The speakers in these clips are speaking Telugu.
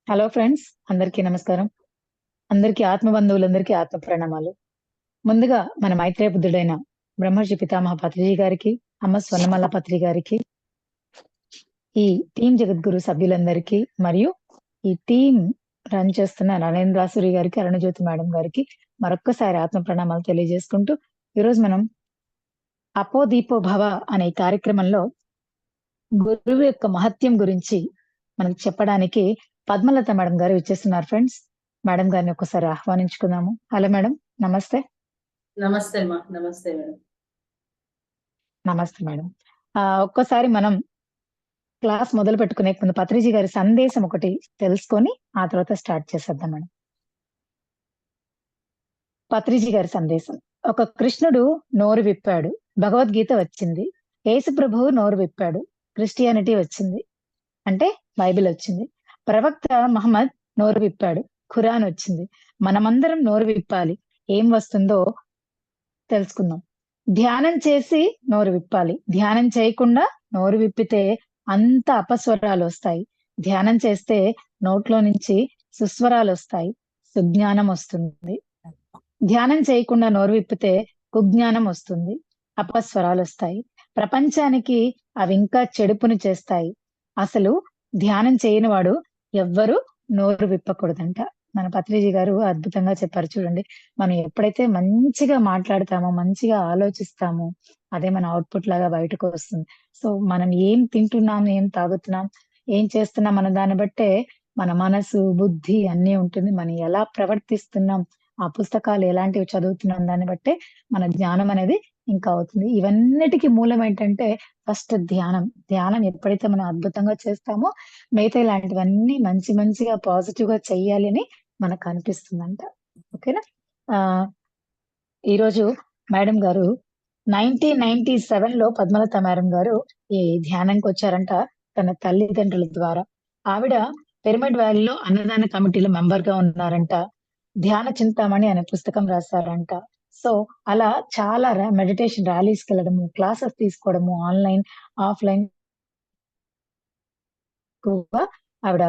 హలో ఫ్రెండ్స్, అందరికీ నమస్కారం. అందరికీ ఆత్మబంధువులందరికీ ఆత్మ ప్రణామాలు. ముందుగా మన మైత్రేయ బుద్ధుడైన బ్రహ్మర్షి పితామహ పత్రిజీ గారికి, అమ్మ స్వర్ణమాల పత్రి గారికి, ఈ టీం జగద్గురు సభ్యులందరికీ మరియు ఈ టీం రన్ చేస్తున్న నరేంద్రాసురి గారికి, అరుణజ్యోతి మేడం గారికి మరొక్కసారి ఆత్మ ప్రణామాలు తెలియజేసుకుంటూ ఈరోజు మనం అపో దీపో భవ అనే కార్యక్రమంలో గురువు యొక్క మహత్యం గురించి మనకు చెప్పడానికి పద్మలత మేడం గారు ఇచ్చేస్తున్నారు. ఫ్రెండ్స్, మేడం గారిని ఒకసారి ఆహ్వానించుకుందాము. హలో మేడం, నమస్తే. నమస్తే అమ్మా. నమస్తే మేడం. నమస్తే మేడం. ఒక్కసారి మనం క్లాస్ మొదలు పెట్టుకునే ముందు పత్రిజీ గారి సందేశం ఒకటి తెలుసుకొని ఆ తర్వాత స్టార్ట్ చేసేద్దాం మేడం. పత్రిజీ గారి సందేశం: ఒక కృష్ణుడు నోరు విప్పాడు, భగవద్గీత వచ్చింది. యేసు ప్రభువు నోరు విప్పాడు, క్రిస్టియానిటీ వచ్చింది, అంటే బైబిల్ వచ్చింది. ప్రవక్త మహమ్మద్ నోరు విప్పాడు, ఖురాన్ వచ్చింది. మనమందరం నోరు విప్పాలి. ఏం వస్తుందో తెలుసుకుందాం. ధ్యానం చేసి నోరు విప్పాలి. ధ్యానం చేయకుండా నోరు విప్పితే అంత అపస్వరాలు వస్తాయి. ధ్యానం చేస్తే నోట్లో నుంచి సుస్వరాలు వస్తాయి, సుజ్ఞానం వస్తుంది. ధ్యానం చేయకుండా నోరు విప్పితే కుజ్ఞానం వస్తుంది, అపస్వరాలు వస్తాయి. ప్రపంచానికి అవి ఇంకా చెడుపుని చేస్తాయి. అసలు ధ్యానం చేయని వాడు ఎవ్వరు నోరు విప్పకూడదంట. మన పత్రిజీ గారు అద్భుతంగా చెప్పారు చూడండి. మనం ఎప్పుడైతే మంచిగా మాట్లాడతామో, మంచిగా ఆలోచిస్తామో, అదే మన అవుట్పుట్ లాగా బయటకు వస్తుంది. సో మనం ఏం తింటున్నాం, ఏం తాగుతున్నాం, ఏం చేస్తున్నాం అన్న దాన్ని బట్టే మన మనసు, బుద్ధి అన్నీ ఉంటుంది. మనం ఎలా ప్రవర్తిస్తున్నాం, ఆ పుస్తకాలు ఎలాంటివి చదువుతున్నాం దాన్ని బట్టే మన జ్ఞానం అనేది ఇంకా అవుతుంది. ఇవన్నిటికీ మూలం ఏంటంటే ఫస్ట్ ధ్యానం. ధ్యానం ఎప్పుడైతే మనం అద్భుతంగా చేస్తామో మిగతా ఇలాంటివన్నీ మంచిగా పాజిటివ్ గా చెయ్యాలి అని మనకు అనిపిస్తుందంట. ఓకేనా? ఈరోజు మేడం గారు 1997 లో పద్మలత మేడం గారు ఈ ధ్యానానికి వచ్చారంట తన తల్లిదండ్రుల ద్వారా. ఆవిడ పిరమిడ్ వ్యాలీలో అన్నదాన కమిటీలో మెంబర్ గా ఉన్నారంట. ధ్యాన చింతామణి అనే పుస్తకం రాశారంట. సో అలా చాలా మెడిటేషన్ ర్యాలీస్ కి వెళ్ళడము, క్లాసెస్ తీసుకోవడము, ఆన్లైన్, ఆఫ్లైన్ ఎక్కువగా ఆవిడ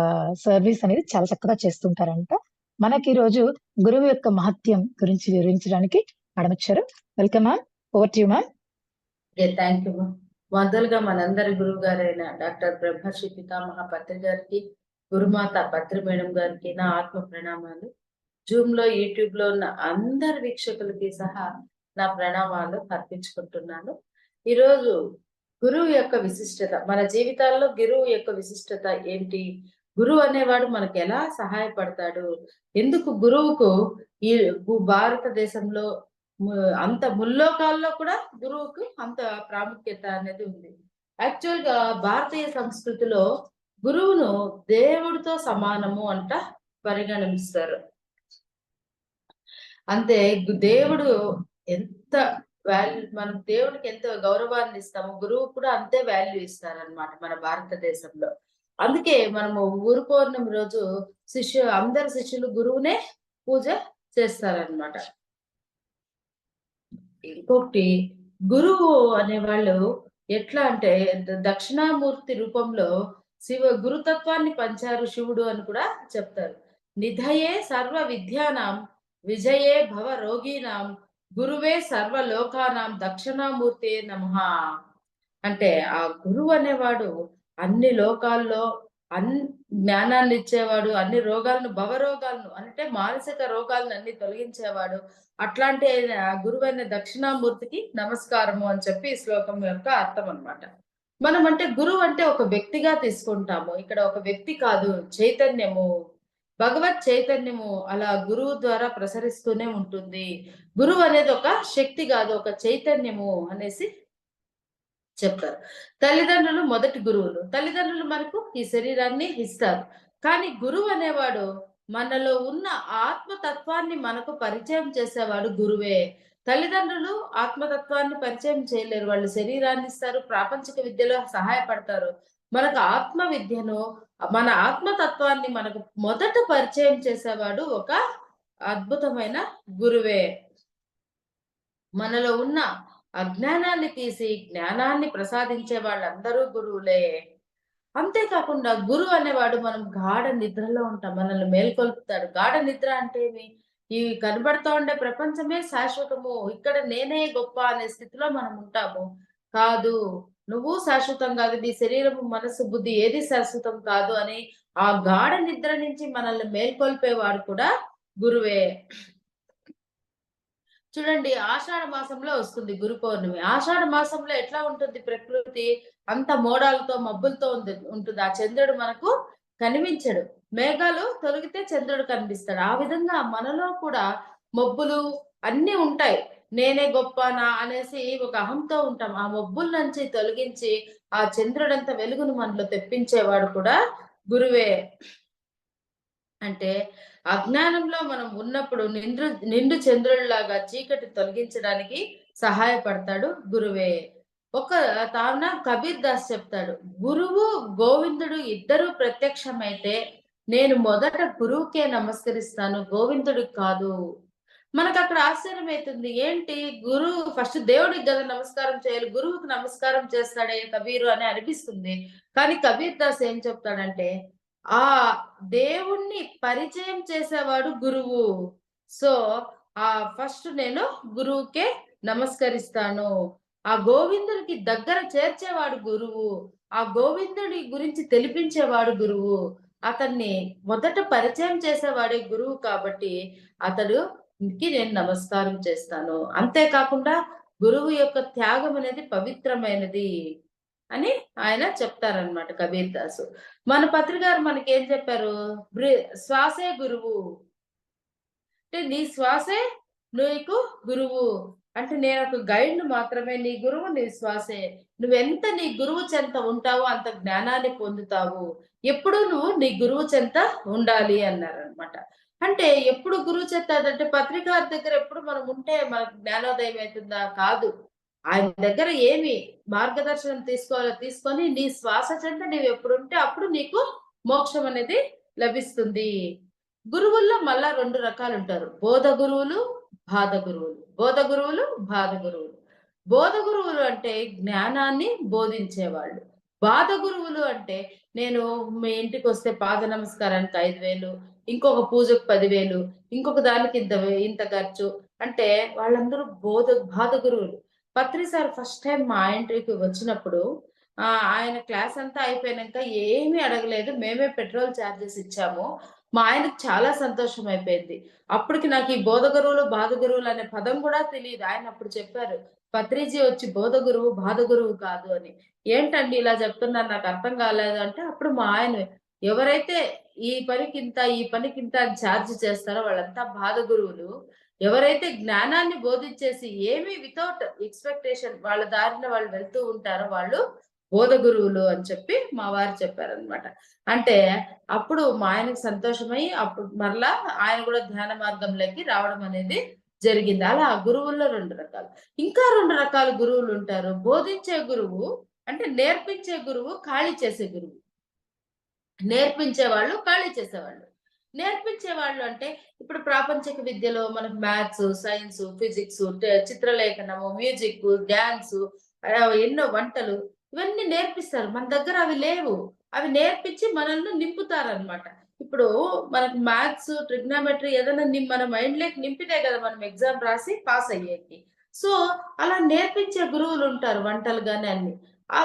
సర్వీస్ అనేది చాలా చక్కగా చేస్తుంటారంట. మనకి ఈ రోజు గురువు యొక్క మహత్యం గురించి వివరించడానికి మేడం వచ్చారు. Welcome ma'am, over to you ma'am. Thank you. మొదలుగా మనందరి గురువు గారైన డాక్టర్ బ్రహ్మర్షి పితామహ పత్రి గారికి, గురుమాత పత్రి మేడం గారికి నా ఆత్మ ప్రణామాలు. జూమ్ లో, యూట్యూబ్ లో ఉన్న అందరి వీక్షకులకి సహా నా ప్రణామాలు అర్పించుకుంటున్నాను. ఈరోజు గురువు యొక్క విశిష్టత, మన జీవితాల్లో గురువు యొక్క విశిష్టత ఏంటి, గురువు అనేవాడు మనకు ఎలా సహాయపడతాడు, ఎందుకు గురువుకు ఈ భారతదేశంలో అంత ముల్లోకాల్లో కూడా గురువుకు అంత ప్రాముఖ్యత అనేది ఉంది. యాక్చువల్ గా భారతీయ సంస్కృతిలో గురువును దేవుడితో సమానము అంట పరిగణిస్తారు. అంతే, దేవుడు ఎంత వాల్యూ, మనం దేవుడికి ఎంత గౌరవాన్ని ఇస్తామో గురువు కూడా అంతే వాల్యూ ఇస్తారనమాట మన భారతదేశంలో. అందుకే మనము గురు పౌర్ణమి రోజు అందరు శిష్యులు గురువునే పూజ చేస్తారనమాట. ఇంకొకటి, గురువు అనేవాళ్ళు ఎట్లా అంటే దక్షిణామూర్తి రూపంలో గురుతత్వాన్ని పంచారు శివుడు అని కూడా చెప్తారు. నిధయే సర్వ విద్యానాం విజయే భవ రోగీనాం గురువే సర్వ లోకానాం దక్షిణామూర్తే నమః. అంటే ఆ గురువు అనేవాడు అన్ని లోకాల్లో జ్ఞానాన్ని ఇచ్చేవాడు, అన్ని రోగాలను, భవరోగాలను అంటే మానసిక రోగాలను అన్ని తొలగించేవాడు. అట్లాంటి గురువైన దక్షిణామూర్తికి నమస్కారము అని చెప్పి ఈ శ్లోకం యొక్క అర్థం అనమాట. మనం అంటే గురువు అంటే ఒక వ్యక్తిగా తీసుకుంటాము. ఇక్కడ ఒక వ్యక్తి కాదు, చైతన్యము, భగవత్ చైతన్యము అలా గురువు ద్వారా ప్రసరిస్తూనే ఉంటుంది. గురువు అనేది ఒక శక్తి కాదు, ఒక చైతన్యము అనేసి చెప్తారు. తల్లిదండ్రులు మొదటి గురువులు. తల్లిదండ్రులు మనకు ఈ శరీరాన్ని ఇస్తారు, కానీ గురువు అనేవాడు మనలో ఉన్న ఆత్మతత్వాన్ని మనకు పరిచయం చేసేవాడు గురువే. తల్లిదండ్రులు ఆత్మతత్వాన్ని పరిచయం చేయలేరు, వాళ్ళు శరీరాన్ని ఇస్తారు, ప్రాపంచిక విద్యలో సహాయపడతారు. మనకు ఆత్మ విద్యను, మన ఆత్మతత్వాన్ని మనకు మొదట పరిచయం చేసేవాడు ఒక అద్భుతమైన గురువే. మనలో ఉన్న అజ్ఞానాన్ని తీసి జ్ఞానాన్ని ప్రసాదించే వాళ్ళందరూ గురువులే. అంతేకాకుండా గురువు అనేవాడు మనం గాఢ నిద్రలో ఉంటాం. మనల్ని మేల్కొల్పుతాడు. గాఢ నిద్ర అంటే ఏమి? ఈ కనబడతా ఉండే ప్రపంచమే శాశ్వతము. ఇక్కడ నేనే గొప్ప అనే స్థితిలో మనం ఉంటాము. కాదు. నువ్వు శాశ్వతం కాదు. నీ శరీరము, మనస్సు, బుద్ధి ఏది శాశ్వతం కాదు అని ఆ గాఢ నిద్ర నుంచి మనల్ని మేల్కొల్పేవాడు కూడా గురువే. చూడండి, ఆషాఢ మాసంలో వస్తుంది గురు పౌర్ణమి. ఆషాఢ మాసంలో ఎట్లా ఉంటుంది ప్రకృతి? అంత మోడాలతో, మబ్బులతో ఉంటుంది. ఆ చంద్రుడు మనకు కనిపించడు. మేఘాలు తొలగితే చంద్రుడు కనిపిస్తాడు. ఆ విధంగా మనలో కూడా మబ్బులు అన్నీ ఉంటాయి. నేనే గొప్ప అనేసి ఒక అహంతో ఉంటాం. ఆ మబ్బుల నుంచి తొలగించి ఆ చంద్రుడంత వెలుగును మనలో తెప్పించేవాడు కూడా గురువే. అంటే అజ్ఞానంలో మనం ఉన్నప్పుడు నిండు చంద్రుడిలాగా చీకటి తొలగించడానికి సహాయపడతాడు గురువే. ఒక తాన కబీర్ దాస్ చెప్తాడు, గురువు గోవిందుడు ఇద్దరు ప్రత్యక్షమైతే నేను మొదట గురువుకే నమస్కరిస్తాను, గోవిందుడికి కాదు. మనకక్కడ ఆశ్చర్యమైతుంది. ఏంటి గురువు ఫస్ట్ దేవుడికి గదా నమస్కారం చేయాలి, గురువుకి నమస్కారం చేస్తాడే కబీరు అని అనిపిస్తుంది. కానీ కబీర్ దాస్ ఏం చెప్తాడంటే, ఆ దేవుణ్ణి పరిచయం చేసేవాడు గురువు. సో, ఫస్ట్ నేను గురువుకే నమస్కరిస్తాను. ఆ గోవిందుడికి దగ్గర చేర్చేవాడు గురువు. ఆ గోవిందుడి గురించి తెలిపించేవాడు గురువు. అతన్ని మొదట పరిచయం చేసేవాడే గురువు కాబట్టి అతడుకి నేను నమస్కారం చేస్తాను. అంతేకాకుండా గురువు యొక్క త్యాగం అనేది పవిత్రమైనది అని ఆయన చెప్తారనమాట కబీర్ దాసు. మన పత్రికారు మనకేం చెప్పారు? శ్వాసే గురువు. అంటే నీ శ్వాసే నీకు గురువు. అంటే నేనొక గైడ్‌ని మాత్రమే. నీ గురువు నీ శ్వాసే. నువ్వెంత నీ గురువు చెంత ఉంటావో అంత జ్ఞానాన్ని పొందుతావు. ఎప్పుడూ నువ్వు నీ గురువు చెంత ఉండాలి అన్నారనమాట. అంటే ఎప్పుడు గురువు చెంత అదంటే పత్రికారి దగ్గర ఎప్పుడు మనం ఉంటే మనకు జ్ఞానోదయం అయితుందా? కాదు. ఆయన దగ్గర ఏమి మార్గదర్శనం తీసుకోవాలో తీసుకొని నీ శ్వాస చెంత నీవెప్పుడుంటే అప్పుడు నీకు మోక్షం అనేది లభిస్తుంది. గురువుల్లో మళ్ళా 2 రకాలుంటారు. బోధ గురువులు, బాధ గురువులు. బోధ గురువులు, బాధ గురువులు. బోధ గురువులు అంటే జ్ఞానాన్ని బోధించేవాళ్ళు. బాధ గురువులు అంటే నేను మీ ఇంటికొస్తే పాద నమస్కారానికి 5,000, ఇంకొక పూజకు 10,000, ఇంకొక దానికి ఇంత ఖర్చు. అంటే వాళ్ళందరూ బాధ గురువులు. పత్రి సార్ ఫస్ట్ టైమ్ మా ఇంటికి వచ్చినప్పుడు ఆయన క్లాస్ అంతా అయిపోయినంక ఏమీ అడగలేదు. మేమే పెట్రోల్ చార్జెస్ ఇచ్చాము. మా ఆయనకి చాలా సంతోషం అయిపోయింది. అప్పటికి నాకు ఈ బోధ గురువులు, బాధ గురువులు అనే పదం కూడా తెలీదు. ఆయన అప్పుడు చెప్పారు, "పత్రిజీ వచ్చి బోధ గురువు, బాధ గురువు కాదు" అని. "ఏంటండి ఇలా చెప్తున్నారు నాకు అర్థం కాలేదు" అంటే అప్పుడు మా ఆయన, "ఎవరైతే ఈ పనికింత, ఈ పనికింత అని చార్జ్ చేస్తారో వాళ్ళంతా బాధ గురువులు. ఎవరైతే జ్ఞానాన్ని బోధించేసి ఏమి వితౌట్ ఎక్స్‌పెక్టేషన్ వాళ్ళ దారిన వాళ్ళు వెళ్తూ ఉంటారో వాళ్ళు బోధ గురువులు" అని చెప్పి మా వారు చెప్పారనమాట. అంటే అప్పుడు మా ఆయనకి సంతోషమై అప్పుడు మరలా ఆయన కూడా ధ్యాన మార్గంలోకి రావడం అనేది జరిగింది. అలా గురువుల్లో 2 రకాలు. ఇంకా 2 రకాల గురువులుంటారు. బోధించే గురువు అంటే నేర్పించే గురువు, ఖాళీ చేసే గురువు. నేర్పించేవాళ్ళు, ఖాళీ చేసేవాళ్ళు. నేర్పించేవాళ్ళు అంటే ఇప్పుడు ప్రాపంచిక విద్యలో మనకు మ్యాథ్స్, సైన్స్, ఫిజిక్స్, చిత్రలేఖనము, మ్యూజిక్, డాన్సు, ఎన్నో వంటలు ఇవన్నీ నేర్పిస్తారు. మన దగ్గర అవి లేవు. అవి నేర్పించి మనల్ని నింపుతారనమాట. ఇప్పుడు మనకు మ్యాథ్స్, ట్రిగ్నోమెట్రీ ఏదైనా మన మైండ్‌లోకి నింపితే కదా మనం ఎగ్జామ్ రాసి పాస్ అయ్యేది. సో, అలా నేర్పించే గురువులుంటారు వంటలు గాని అన్ని.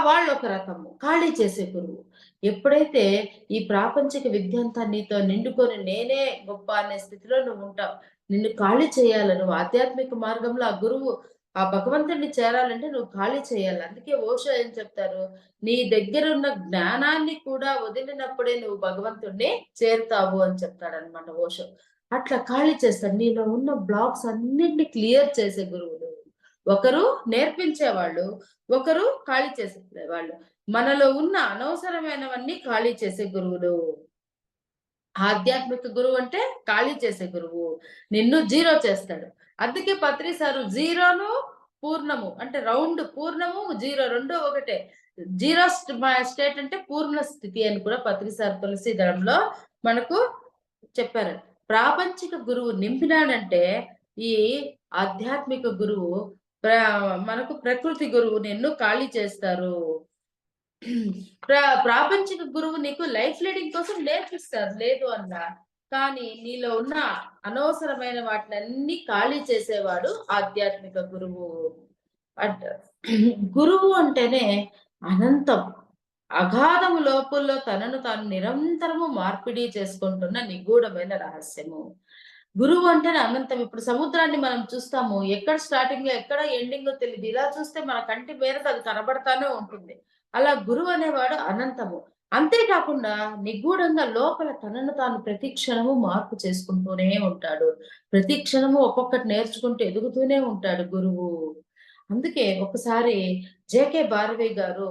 వాళ్ళొక రకము. ఖాళీ చేసే గురువు. ఎప్పుడైతే ఈ ప్రాపంచిక విద్యంతా నీతో నిండుకొని నేనే గొప్ప అనే స్థితిలో నువ్వుంటావు. నిన్ను ఖాళీ చేయాల. నువ్వు ఆధ్యాత్మిక మార్గంలో ఆ గురువు, ఆ భగవంతుడిని చేరాలంటే నువ్వు ఖాళీ చేయాలి. అందుకే ఓషో ఏం చెప్తారు? నీ దగ్గరున్న జ్ఞానాన్ని కూడా వదిలినప్పుడే నువ్వు భగవంతుడిని చేరుతావు అని చెప్తాడన్నమాట ఓషో. అట్లా ఖాళీ చేస్తారు. నీలో ఉన్న బ్లాక్స్ అన్నిటిని క్లియర్ చేసే గురువులు. ఒకరు నేర్పించేవాళ్ళు, ఒకరు ఖాళీ చేసేవాళ్ళు. మనలో ఉన్న అనవసరమైనవన్నీ ఖాళీ చేసే గురువులు. ఆధ్యాత్మిక గురువు అంటే ఖాళీ చేసే గురువు. నిన్ను జీరో చేస్తాడు. అందుకే పత్రి సారు జీరోను, పూర్ణము అంటే రౌండ్ పూర్ణము, జీరో 2 ఒకటే. జీరో స్టేట్ అంటే పూర్ణ స్థితి అని కూడా పత్రి సార్ తులసి దళంలో మనకు చెప్పారు. ప్రాపంచిక గురువు నింపినాడంటే ఈ ఆధ్యాత్మిక గురువు ప్ర మనకు ప్రకృతి గురువు నిన్ను ఖాళీ చేస్తారు. ప్రాపంచిక గురువు నీకు లైఫ్ లీడింగ్ కోసం నేర్పిస్తారు, లేదు అన్నా. కానీ నీలో ఉన్న అనవసరమైన వాటినన్నీ ఖాళీ చేసేవాడు ఆధ్యాత్మిక గురువు. అంట గురువు అంటేనే అనంతం, అగాధము లోపుల్లో తనను తాను నిరంతరము మార్పిడి చేసుకుంటున్న నిగూఢమైన రహస్యము. గురువు అంటేనే అనంతం. ఇప్పుడు సముద్రాన్ని మనం చూస్తాము. ఎక్కడ స్టార్టింగ్ లో ఎక్కడ ఎండింగ్ తెలియదు. ఇలా చూస్తే మన కంటి మేరకు అది కనబడతానే ఉంటుంది. అలా గురువు అనేవాడు అనంతము. అంతేకాకుండా నిగూఢంగా లోపల తనను తాను ప్రతి క్షణము మార్పు చేసుకుంటూనే ఉంటాడు. ప్రతి క్షణము ఒక్కొక్కటి నేర్చుకుంటూ ఎదుగుతూనే ఉంటాడు గురువు. అందుకే ఒకసారి జేకే భారవి గారు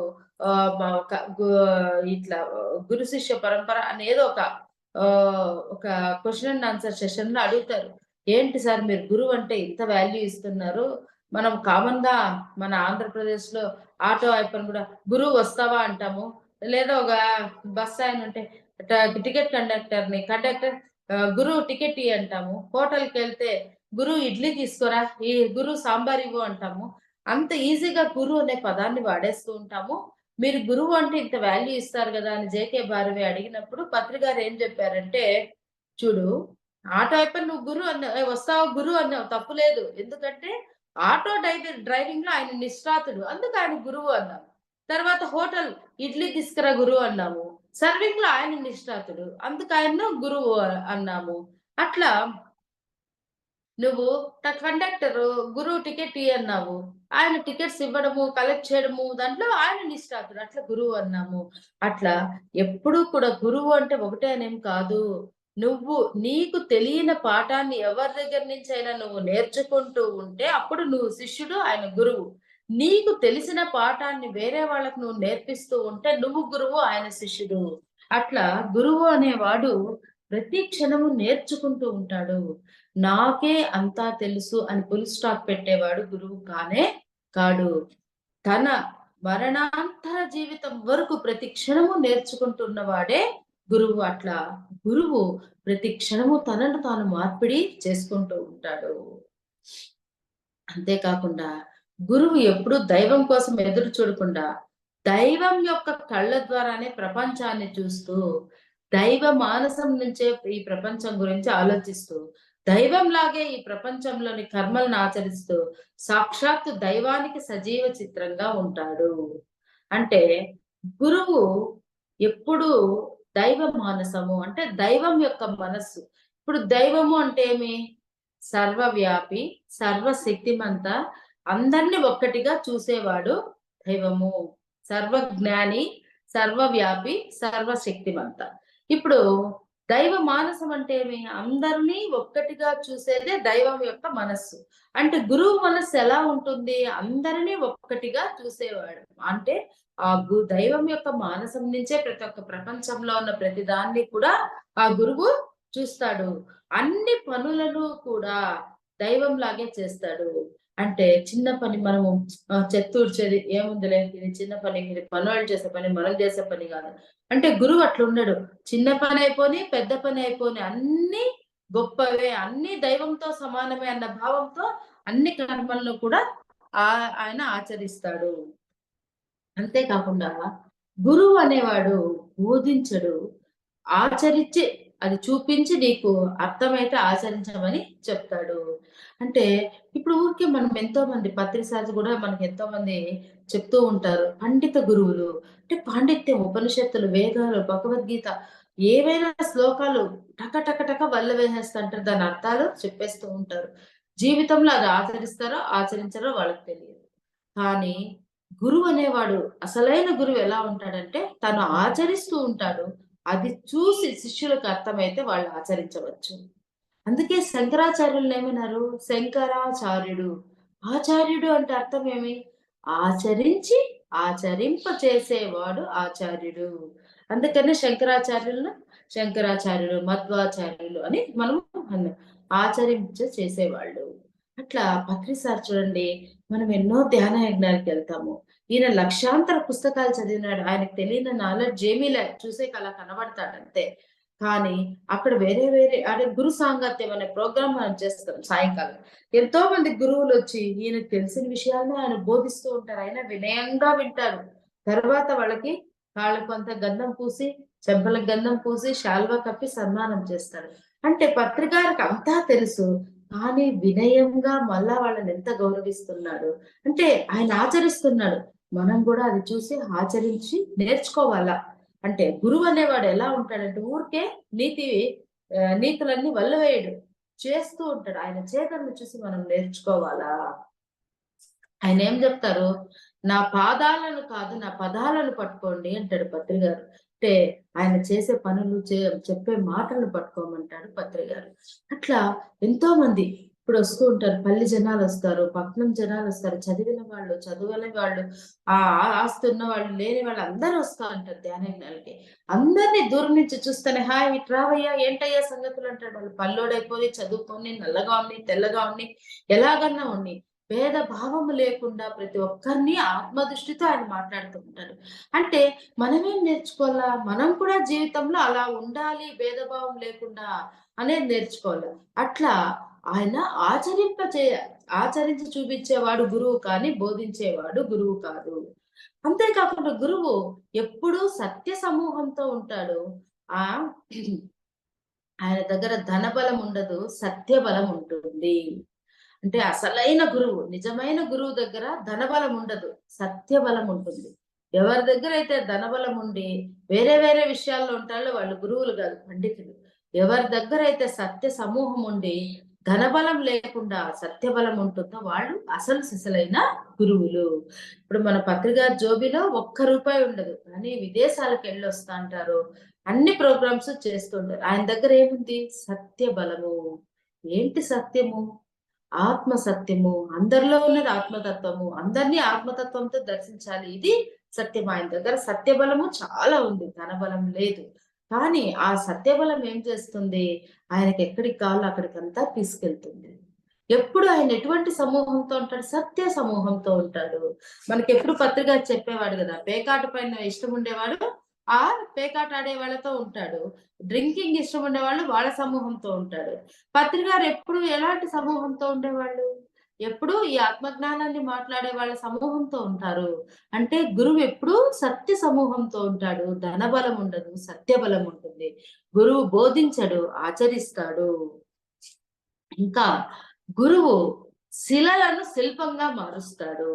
ఒక ఇట్లా గురు శిష్య పరంపర అనేదో ఒక క్వశ్చన్ అండ్ ఆన్సర్ సెషన్ లో అడుగుతారు. ఏంటి సార్ మీరు గురువు అంటే ఇంత వాల్యూ ఇస్తున్నారు? మనం కామన్ గా మన ఆంధ్రప్రదేశ్ లో ఆటో అయిపోయిన కూడా గురువు వస్తావా అంటాము. లేదా ఒక బస్ ఆయన ఉంటే టికెట్ కండక్టర్ గురువు టికెట్ ఇ అంటాము. హోటల్కి వెళ్తే గురువు ఇడ్లీ తీసుకురా, ఈ గురువు సాంబార్ ఇవ్వు అంటాము. అంత ఈజీగా గురువు అనే పదాన్ని వాడేస్తూ ఉంటాము. మీరు గురువు అంటే ఇంత వాల్యూ ఇస్తారు కదా అని జేకే భారవి అడిగినప్పుడు పత్రి గారు ఏం చెప్పారంటే, చూడు, ఆటో అయిపోయి నువ్వు గురువు అన్నావు, వస్తావు గురువు అన్నావు, తప్పు లేదు. ఎందుకంటే ఆటో డ్రైవింగ్ లో ఆయన నిష్ణాతుడు, అందుకు ఆయన గురువు అన్నాం. తర్వాత హోటల్ ఇడ్లీ తీసుకురా గురువు అన్నాము. సర్వింగ్ లో ఆయన నిష్ణాతుడు, అందుకు ఆయన గురువు అన్నాము. అట్లా నువ్వు కండక్టర్ గురువు టికెట్ ఇ అన్నావు. ఆయన టికెట్స్ ఇవ్వడము, కలెక్ట్ చేయడము దాంట్లో ఆయన నిష్ణాతుడు, అట్లా గురువు అన్నాము. అట్లా ఎప్పుడూ కూడా గురువు అంటే ఒకటే అనేం కాదు. నువ్వు నీకు తెలియని పాఠాన్ని ఎవరి దగ్గర నుంచి అయినా నువ్వు నేర్చుకుంటూ ఉంటే అప్పుడు నువ్వు శిష్యుడు, ఆయన గురువు. నీకు తెలిసిన పాఠాన్ని వేరే వాళ్ళకు నువ్వు నేర్పిస్తూ ఉంటే నువ్వు గురువు, ఆయన శిష్యుడు. అట్లా గురువు అనేవాడు ప్రతి క్షణము నేర్చుకుంటూ ఉంటాడు. నాకే అంతా తెలుసు అని ఫుల్ స్టాప్ పెట్టేవాడు గురువు కాడు. తన మరణాంతర జీవితం వరకు ప్రతి క్షణము నేర్చుకుంటున్నవాడే గురువు. అట్లా గురువు ప్రతి క్షణము తనను తాను మార్పిడి చేసుకుంటూ ఉంటాడు. అంతేకాకుండా గురువు ఎప్పుడు దైవం కోసం ఎదురు చూడకుండా దైవం యొక్క కళ్ళ ద్వారానే ప్రపంచాన్ని చూస్తూ, దైవ మానసం నుంచే ఈ ప్రపంచం గురించి ఆలోచిస్తూ, దైవం లాగే ఈ ప్రపంచంలోని కర్మలను ఆచరిస్తూ సాక్షాత్తు దైవానికి సజీవ చిత్రంగా ఉంటాడు. అంటే గురువు ఎప్పుడు దైవ మానసము అంటే దైవం యొక్క మనస్సు. ఇప్పుడు దైవము అంటే ఏమి? సర్వవ్యాపి, సర్వశక్తిమంత, అందరిని ఒక్కటిగా చూసేవాడు దైవము. సర్వజ్ఞాని, సర్వవ్యాపి, సర్వశక్తిమంత. ఇప్పుడు దైవ మానసం అంటే ఏమి? అందరినీ ఒక్కటిగా చూసేదే దైవం యొక్క మనస్సు. అంటే గురువు మనస్సు ఎలా ఉంటుంది? అందరినీ ఒక్కటిగా చూసేవాడు. అంటే ఆ దైవం యొక్క మానసం నుంచే ప్రతి ఒక్క ప్రపంచంలో ఉన్న ప్రతి దాన్ని కూడా ఆ గురువు చూస్తాడు. అన్ని పనులను కూడా దైవం లాగే చేస్తాడు. అంటే చిన్న పని మనము చెత్తూడ్చేది ఏముందిలే, ఇది చిన్న పని, ఇది పనోళ్ళు చేసే పని, మనం చేసే పని కాదు. అంటే గురువు అట్లుండడు. చిన్న పని అయిపోని, పెద్ద పని అయిపోని అన్ని గొప్పవే, అన్ని దైవంతో సమానమే అన్న భావంతో అన్ని కర్మలను కూడా ఆయన ఆచరిస్తాడు. అంతేకాకుండా గురువు అనేవాడు బోధించడు, ఆచరించి అది చూపించి నీకు అర్థమైతే ఆచరించమని చెప్తాడు. అంటే ఇప్పుడు ఊరికే మనం ఎంతో మంది పత్రిసార్లు కూడా మనకి ఎంతో మంది చెప్తూ ఉంటారు పండిత గురువులు. అంటే పాండిత్యం, ఉపనిషత్తులు, వేదాలు, భగవద్గీత ఏవైనా శ్లోకాలు టక టక టక వల్ల వేసేస్తుంటారు. దాని అర్థాలు చెప్పేస్తూ ఉంటారు. జీవితంలో అది ఆచరిస్తారో ఆచరించారో వాళ్ళకి తెలియదు. కానీ గురువు అనేవాడు, అసలైన గురువు ఎలా ఉంటాడంటే తను ఆచరిస్తూ ఉంటాడు. అది చూసి శిష్యులకు అర్థమైతే వాళ్ళు ఆచరించవచ్చు. అందుకే శంకరాచార్యులను ఏమన్నారు? శంకరాచార్యుడు. ఆచార్యుడు అంటే అర్థం ఏమి? ఆచరించి ఆచరింప చేసేవాడు ఆచార్యుడు. అందుకనే శంకరాచార్యులు, మధ్వాచార్యులు అని మనం ఆచరించ చేసేవాళ్ళు. అట్లా పత్రిసారి చూడండి, మనం ఎన్నో ధ్యాన యజ్ఞాలకు వెళ్తాము. ఈయన లక్షాంతర పుస్తకాలు చదివినాడు. ఆయనకు తెలియని నాలెడ్జ్ ఏమీ లే, చూసే అలా కనబడతాడు అంతే. కానీ అక్కడ వేరే వేరే అంటే గురు సాంగత్యం అనే ప్రోగ్రామ్ మనం చేస్తాం సాయంకాలం. ఎంతో మంది గురువులు వచ్చి ఈయనకు తెలిసిన విషయాలను ఆయన బోధిస్తూ ఉంటారు. ఆయన వినయంగా వింటారు. తర్వాత వాళ్ళకి కాళ్ళకు కొంత గంధం పూసి, చెంపలకు గంధం పూసి, శాల్వా కప్పి సన్మానం చేస్తాడు. అంటే పత్రికారికి అంతా తెలుసు. కానీ వినయంగా మళ్ళా వాళ్ళని ఎంత గౌరవిస్తున్నాడు. అంటే ఆయన ఆచరిస్తున్నాడు. మనం కూడా అది చూసి ఆచరించి నేర్చుకోవాలా. అంటే గురువు అనేవాడు ఎలా ఉంటాడంటే ఊరికే నీతులన్నీ వల్లవేయడు. చేస్తూ ఉంటాడు. ఆయన చేతలను చూసి మనం నేర్చుకోవాలా. ఆయన ఏం చెప్తారు? నా పాదాలను కాదు నా పదాలను పట్టుకోండి అంటాడు పత్రి గారు. అంటే ఆయన చేసే పనులు చెప్పే మాటలను పట్టుకోమంటాడు పత్రి గారు. అట్లా ఎంతో మంది ఇప్పుడు వస్తూ ఉంటారు. పల్లి జనాలు వస్తారు, పట్నం జనాలు వస్తారు, చదివిన వాళ్ళు, చదువని వాళ్ళు, ఆస్తి ఉన్న వాళ్ళు, లేని వాళ్ళు అందరూ వస్తూ ఉంటారు ధ్యానయజ్ఞాలకి. అందరినీ దూరం నుంచి చూస్తేనే హాయ్ ఇట్రావయ్యా ఏంటయ్యా సంగతులు అంటాడు. వాళ్ళు పల్లోడైపోయి చదువుకొని నల్లగా ఉండి తెల్లగా ఉండి ఎలాగన్నా ఉండి భేద భావము లేకుండా ప్రతి ఒక్కరిని ఆత్మదృష్టితో ఆయన మాట్లాడుతూ ఉంటాడు. అంటే మనమేం నేర్చుకోవాలా? మనం కూడా జీవితంలో అలా ఉండాలి, భేదభావం లేకుండా అనేది నేర్చుకోవాలి. అట్లా ఆయన ఆచరించి చూపించేవాడు గురువు కానీ బోధించేవాడు గురువు కాదు. అంతేకాకుండా గురువు ఎప్పుడూ సత్య సమూహంతో ఉంటాడు. ఆ ఆయన దగ్గర ధనబలం ఉండదు, సత్య బలం ఉంటుంది. అంటే అసలైన గురువు, నిజమైన గురువు దగ్గర ధనబలం ఉండదు, సత్య బలం ఉంటుంది. ఎవరి దగ్గర అయితే ధనబలం ఉండి వేరే వేరే విషయాల్లో ఉంటారో వాళ్ళు గురువులు కాదు, పండితులు. ఎవరి దగ్గర అయితే సత్య సమూహం ఉండి ధనబలం లేకుండా సత్యబలం ఉంటుందో వాళ్ళు అసలు సిసలైన గురువులు. ఇప్పుడు మన పత్రికా జోబిలో ₹1 ఉండదు, కానీ విదేశాలకు వెళ్ళి వస్తా అంటారు. అన్ని ప్రోగ్రామ్స్ చేస్తుంటారు. ఆయన దగ్గర ఏముంది? సత్య బలము. ఏంటి సత్యము? ఆత్మ సత్యము. అందరిలో ఉన్నది ఆత్మతత్వము. అందరినీ ఆత్మతత్వంతో దర్శించాలి. ఇది సత్యం. ఆయన దగ్గర సత్యబలము చాలా ఉంది, ధనబలం లేదు. కానీ ఆ సత్యబలం ఏం చేస్తుంది? ఆయనకి ఎక్కడికి కావాలో అక్కడికంతా తీసుకెళ్తుంది. ఎప్పుడు ఆయన ఎటువంటి సమూహంతో ఉంటాడు? సత్య సమూహంతో ఉంటాడు. మనకెప్పుడు పత్రిక చెప్పేవాడు కదా, పేకాట పైన ఇష్టం ఉండేవాడు ఆ పేకాట ఆడే వాళ్ళతో ఉంటాడు. డ్రింకింగ్ ఇష్టం ఉండేవాళ్ళు వాళ్ళ సమూహంతో ఉంటాడు. పత్రికారు ఎప్పుడు ఎలాంటి సమూహంతో ఉండేవాళ్ళు? ఎప్పుడు ఈ ఆత్మజ్ఞానాన్ని మాట్లాడే వాళ్ళ సమూహంతో ఉంటారు. అంటే గురువు ఎప్పుడు సత్య సమూహంతో ఉంటాడు. ధనబలం ఉండదు, సత్యబలం ఉంటుంది. గురువు బోధించడు, ఆచరిస్తాడు. ఇంకా గురువు శిలలను శిల్పంగా మారుస్తాడు.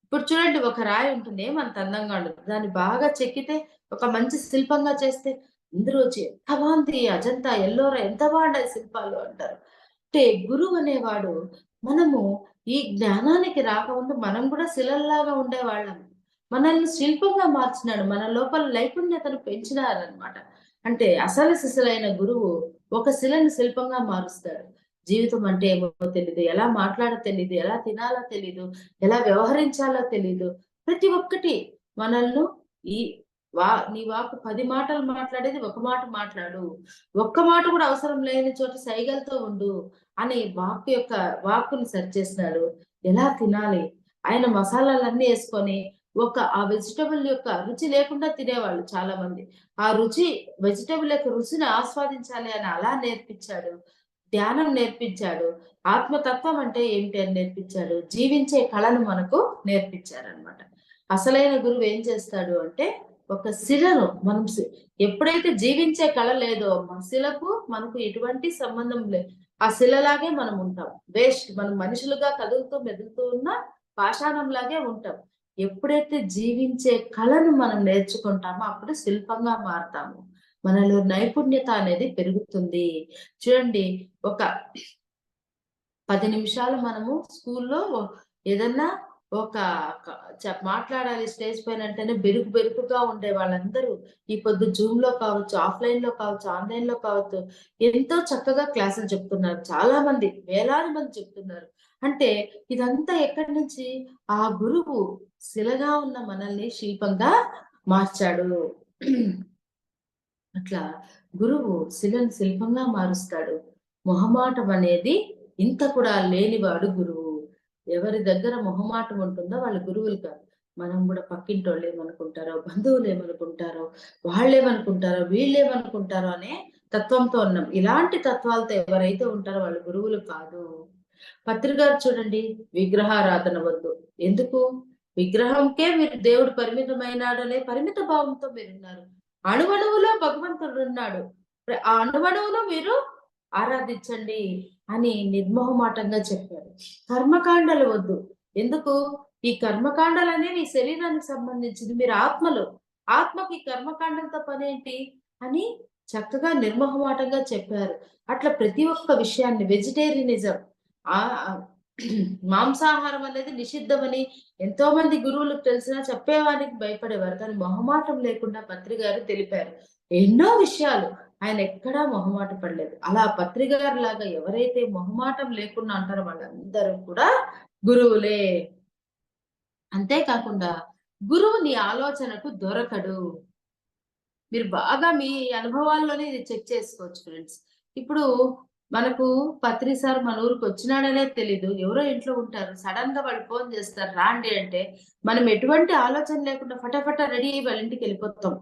ఇప్పుడు చూడండి, ఒక రాయి ఉంటుంది, ఏమంత అందంగా ఉండదు. దాన్ని బాగా చెక్కితే ఒక మంచి శిల్పంగా చేస్తే అందరూ వచ్చి ఎంత బాగుంది అజంతా ఎల్లోరా ఎంత బాగుంటాయి శిల్పాలు అంటారు. అంటే గురువు అనేవాడు, మనము ఈ జ్ఞానానికి రాకముందు మనం కూడా శిలల్లాగా ఉండేవాళ్ళం. మనల్ని శిల్పంగా మార్చినాడు, మన లోపల నైపుణ్యతను పెంచినారనమాట. అంటే అసలు సిసలైన గురువు ఒక శిలను శిల్పంగా మారుస్తాడు. జీవితం అంటే ఏమో తెలీదు, ఎలా మాట్లాడో తెలీదు, ఎలా తినాలో తెలీదు, ఎలా వ్యవహరించాలో తెలీదు. ప్రతి ఒక్కటి మనల్ని ఈ నీ వాక్కు 10 మాటలు మాట్లాడేది ఒక మాట మాట్లాడు, ఒక్క మాట కూడా అవసరం లేని చోట సైగలతో ఉండు అని వాక్కుని సరి చేసినాడు. ఎలా తినాలి? ఆయన మసాలాలన్నీ వేసుకొని ఆ వెజిటబుల్ యొక్క రుచి లేకుండా తినేవాళ్ళు చాలా మంది. ఆ వెజిటబుల్ యొక్క రుచిని ఆస్వాదించాలి అని అలా నేర్పించాడు. ధ్యానం నేర్పించాడు. ఆత్మతత్వం అంటే ఏమిటి అని నేర్పించాడు. జీవించే కళను మనకు నేర్పించారనమాట. అసలైన గురువు ఏం చేస్తాడు అంటే ఒక శిలను మనం ఎప్పుడైతే జీవించే కళ లేదో శిలకు మనకు ఎటువంటి సంబంధం లేదు. ఆ శిలలాగే మనం ఉంటాం. మనం మనుషులుగా కదులుతూ మెదులుతూ ఉన్న పాషాణంలాగే ఉంటాం. ఎప్పుడైతే జీవించే కళను మనం నేర్చుకుంటామో అప్పుడు శిల్పంగా మారతాము. మనలో నైపుణ్యత అనేది పెరుగుతుంది. చూడండి, ఒక 10 నిమిషాలు మనము స్కూల్లో ఏదన్నా ఒక మాట్లాడాలి స్టేజ్ పైన అంటేనే బెరుకుగా ఉండే వాళ్ళందరూ ఈ పొద్దు జూమ్‌లో కావచ్చు, ఆఫ్‌లైన్‌లో కావచ్చు, ఆన్‌లైన్‌లో కావచ్చు, ఎంతో చక్కగా క్లాసులు చెప్తున్నారు. చాలా మంది, వేలాది మంది చెప్తున్నారు. అంటే ఇదంతా ఎక్కడి నుంచి? ఆ గురువు శిలగా ఉన్న మనల్ని శిల్పంగా మార్చాడు. అట్లా గురువు శిలను శిల్పంగా మారుస్తాడు. మొహమాటం అనేది ఇంత కూడా లేనివాడు గురువు. ఎవరి దగ్గర మొహమాటం ఉంటుందో వాళ్ళు గురువులు కాదు. మనం కూడా పక్కింటోళ్ళు ఏమనుకుంటారో, బంధువులు ఏమనుకుంటారో, వాళ్ళేమనుకుంటారో, వీళ్ళేమనుకుంటారో అనే తత్వంతో ఉన్నాం. ఇలాంటి తత్వాలతో ఎవరైతే ఉంటారో వాళ్ళు గురువులు కాదు. పత్రికారు చూడండి, విగ్రహారాధన వద్దు. ఎందుకు? విగ్రహంకే మీరు దేవుడు పరిమితమైనాడు అనే పరిమిత భావంతో మీరున్నారు. అణువణువులో భగవంతుడు ఉన్నాడు. ఆ అణువణువులో మీరు ఆరాధించండి అని నిర్మోహమాటంగా చెప్పారు. కర్మకాండలు వద్దు. ఎందుకు? ఈ కర్మకాండలు అనేవి శరీరానికి సంబంధించింది. మీరు ఆత్మలు. ఆత్మకి కర్మకాండంతో పనేంటి అని చక్కగా నిర్మోహమాటంగా చెప్పారు. అట్లా ప్రతి ఒక్క విషయాన్ని వెజిటేరియనిజం ఆ మాంసాహారం అనేది నిషిద్ధమని ఎంతో మంది గురువులకు తెలిసినా చెప్పేవానికి భయపడేవారు. కానీ మొహమాటం లేకుండా పత్రి గారు తెలిపారు. ఎన్నో విషయాలు ఆయన ఎక్కడా మొహమాట పడలేదు. అలా పత్రి గారి లాగా ఎవరైతే మొహమాటం లేకుండా అంటారో వాళ్ళందరూ కూడా గురువులే. అంతేకాకుండా గురువు నీ ఆలోచనకు దొరకడు. మీరు బాగా మీ అనుభవాల్లోనే ఇది చెక్ చేసుకోవచ్చు ఫ్రెండ్స్. ఇప్పుడు మనకు పత్రి సార్ మన ఊరికి వచ్చినాడనే తెలీదు. ఎవరో ఇంట్లో ఉంటారు. సడెన్‌గా వాళ్ళు ఫోన్ చేస్తారు రాండి అంటే, మనం ఎటువంటి ఆలోచన లేకుండా ఫటాఫట రెడీ అయ్యి వాళ్ళ ఇంటికెళ్ళిపోతాం.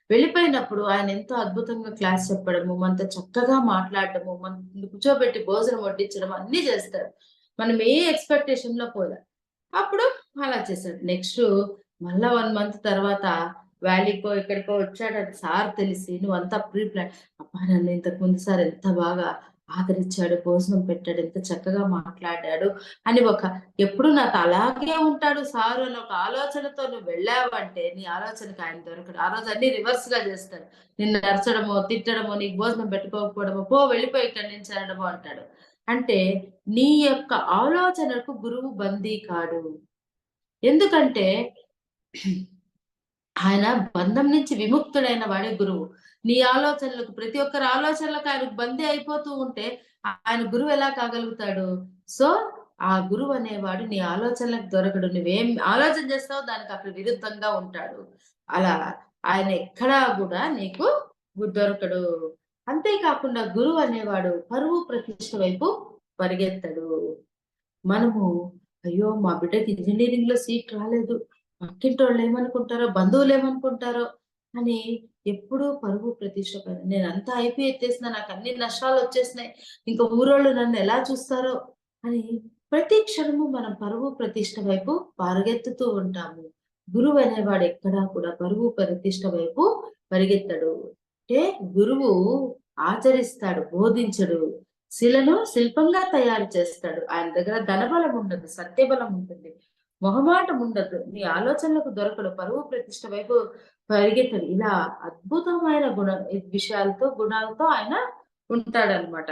వెళ్ళిపోయినప్పుడు ఆయన ఎంతో అద్భుతంగా క్లాస్ చెప్పడము, మనతో చక్కగా మాట్లాడడము, మనల్ని కూర్చోబెట్టి భోజనం వడ్డించడం అన్నీ చేస్తారు. మనం ఏ ఎక్స్‌పెక్టేషన్‌లో పోలే. అప్పుడు అలా చేశాడు. నెక్స్టు మళ్ళా 1 మంత్ తర్వాత వ్యాలీకో ఎక్కడికో వచ్చాడని సార్ తెలిసి నువ్వంతా ప్రీ ప్లాన్ అబ్బా! నన్ను ఇంతకు ముందు సార్ ఎంత బాగా ఆదరించాడు, భోజనం పెట్టాడు, ఎంత చక్కగా మాట్లాడాడు అని ఎప్పుడు నాతో అలాగే ఉంటాడు సారు అని ఒక ఆలోచనతో నువ్వు వెళ్ళావంటే నీ ఆలోచనకి ఆయన దొరకడు. ఆ రోజు అన్ని రివర్స్‌గా చేస్తాడు. నిన్ను నరచడమో, తిట్టడమో, నీకు భోజనం పెట్టుకోకపోవడమో, పో వెళ్ళిపో ఇక్కడి నుంచి అనడమో అంటాడు. అంటే నీ యొక్క ఆలోచనకు గురువు బందీ కాడు. ఎందుకంటే ఆయన బంధం నుంచి విముక్తుడైన వాడే గురువు. నీ ఆలోచనలకు ప్రతి ఒక్కరి ఆలోచనలకు ఆయనకు బందీ అయిపోతూ ఉంటే ఆయన గురువు ఎలా కాగలుగుతాడు? సో, ఆ గురువు అనేవాడు నీ ఆలోచనలకు దొరకడు. నువ్వేం ఆలోచన చేస్తావో దానికి అక్కడ విరుద్ధంగా ఉంటాడు. అలా ఆయన ఎక్కడా గూడా నీకు దొరకడు. అంతేకాకుండా గురువు అనేవాడు పరువు ప్రతిష్ఠ వైపు పరిగెత్తడు. మనము అయ్యో! మా బిడ్డకి ఇంజినీరింగ్‌లో సీట్ రాలేదు. పక్కింటోళ్ళు ఏమనుకుంటారో, బంధువులు ఏమనుకుంటారో అని ఎప్పుడూ పరువు ప్రతిష్ట నేనంతా ఐపీ ఎత్తేసినా, నాకన్ని నష్టాలొచ్చేసినాయి. ఇంక ఊరోళ్ళు నన్నెలా చూస్తారో అని ప్రతి క్షణము మనం పరువు ప్రతిష్ట వైపు పరిగెత్తుతూ ఉంటాము. గురువనేవాడు ఎక్కడా కూడా పరువు ప్రతిష్ట వైపు పరిగెత్తడు. అంటే గురువు ఆచరిస్తాడు, బోధించడు. శిలను శిల్పంగా తయారు చేస్తాడు. ఆయన దగ్గర ధనబలం ఉండదు, సత్యబలం ఉంటుంది. మొహమాటం ఉండదు. నీ ఆలోచనలకు దొరకడు. పరువు ప్రతిష్ఠ వైపు పరిగెత్తడు. ఇలా అద్భుతమైన గుణాలతో ఆయన ఉంటాడనమాట.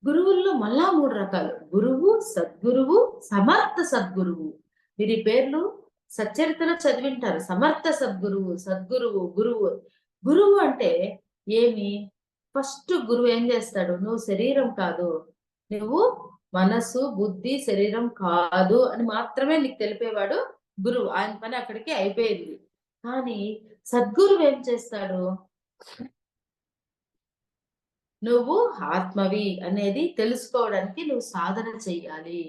గురువుల్లో మళ్ళా 3 రకాలు. గురువు, సద్గురువు, సమర్థ సద్గురువు. మీరు ఈ పేర్లు సచ్చరిత్రలో చదివింటారు. సమర్థ సద్గురువు, సద్గురువు, గురువు. గురువు అంటే ఏమి? ఫస్ట్ గురువు ఏం చేస్తాడు? నువ్వు శరీరం కాదు. నువ్వు మనస్సు, బుద్ధి, శరీరం కాదు అని మాత్రమే నీకు తెలిపేవాడు గురువు. ఆయన పని అక్కడికి అయిపోయింది. కానీ సద్గురువు ఏం చేస్తాడు? నువ్వు ఆత్మవి అనేది తెలుసుకోవడానికి నువ్వు సాధన చెయ్యాలి.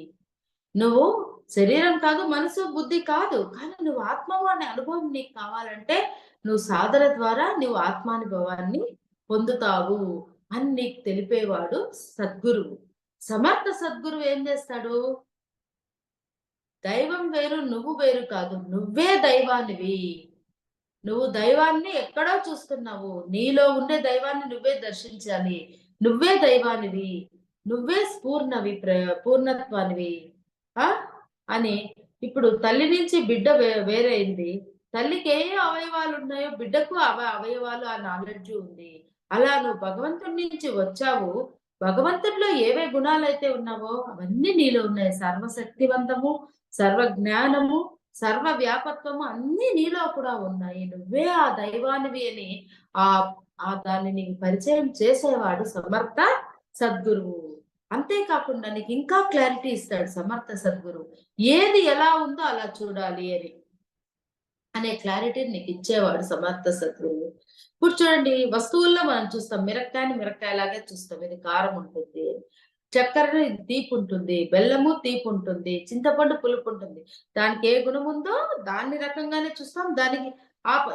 నువ్వు శరీరం కాదు, మనసు, బుద్ధి కాదు. కానీ నువ్వు ఆత్మవు అనే అనుభవం నీకు కావాలంటే నువ్వు సాధన ద్వారా నువ్వు ఆత్మానుభవాన్ని పొందుతావు అని నీకు తెలిపేవాడు సద్గురువు. సమర్థ సద్గురువు ఏం చేస్తాడు? దైవం వేరు, నువ్వు వేరు కాదు. నువ్వే దైవానివి. నువ్వు దైవాన్ని ఎక్కడో చూస్తున్నావు. నీలో ఉండే దైవాన్ని నువ్వే దర్శించాలి. నువ్వే దైవానివి. నువ్వే పూర్ణత్వానివి. ఆ! అని ఇప్పుడు తల్లి నుంచి బిడ్డ వేరైంది. తల్లికి ఏ అవయవాలున్నాయో బిడ్డకు అవయవాలు ఆ నాలెడ్జ్ ఉంది. అలా నువ్వు భగవంతుడి నుంచి వచ్చావు. భగవంతుడిలో ఏవే గుణాలైతే ఉన్నావో అవన్నీ నీలో ఉన్నాయి. సర్వశక్తివంతము, సర్వజ్ఞానము, సర్వ వ్యాపత్వము అన్నీ నీలో కూడా ఉన్నాయి. నువ్వే ఆ దైవానివి అని దాన్ని నీకు పరిచయం చేసేవాడు సమర్థ సద్గురువు. అంతేకాకుండా నీకు ఇంకా క్లారిటీ ఇస్తాడు సమర్థ సద్గురువు. ఏది ఎలా ఉందో అలా చూడాలి అనే క్లారిటీని నీకు ఇచ్చేవాడు సమర్థ సద్గురువు. ఇప్పుడు చూడండి, వస్తువుల్లో మనం చూస్తాం. మిరపకాయని మిరపకాయలాగే చూస్తాం. ఇది కారం ఉంటుంది, చక్కెరని తీపి ఉంటుంది, బెల్లము తీపి ఉంటుంది, చింతపండు పులుపు ఉంటుంది. దానికి ఏ గుణం ఉందో దాన్ని రకంగానే చూస్తాం. దానికి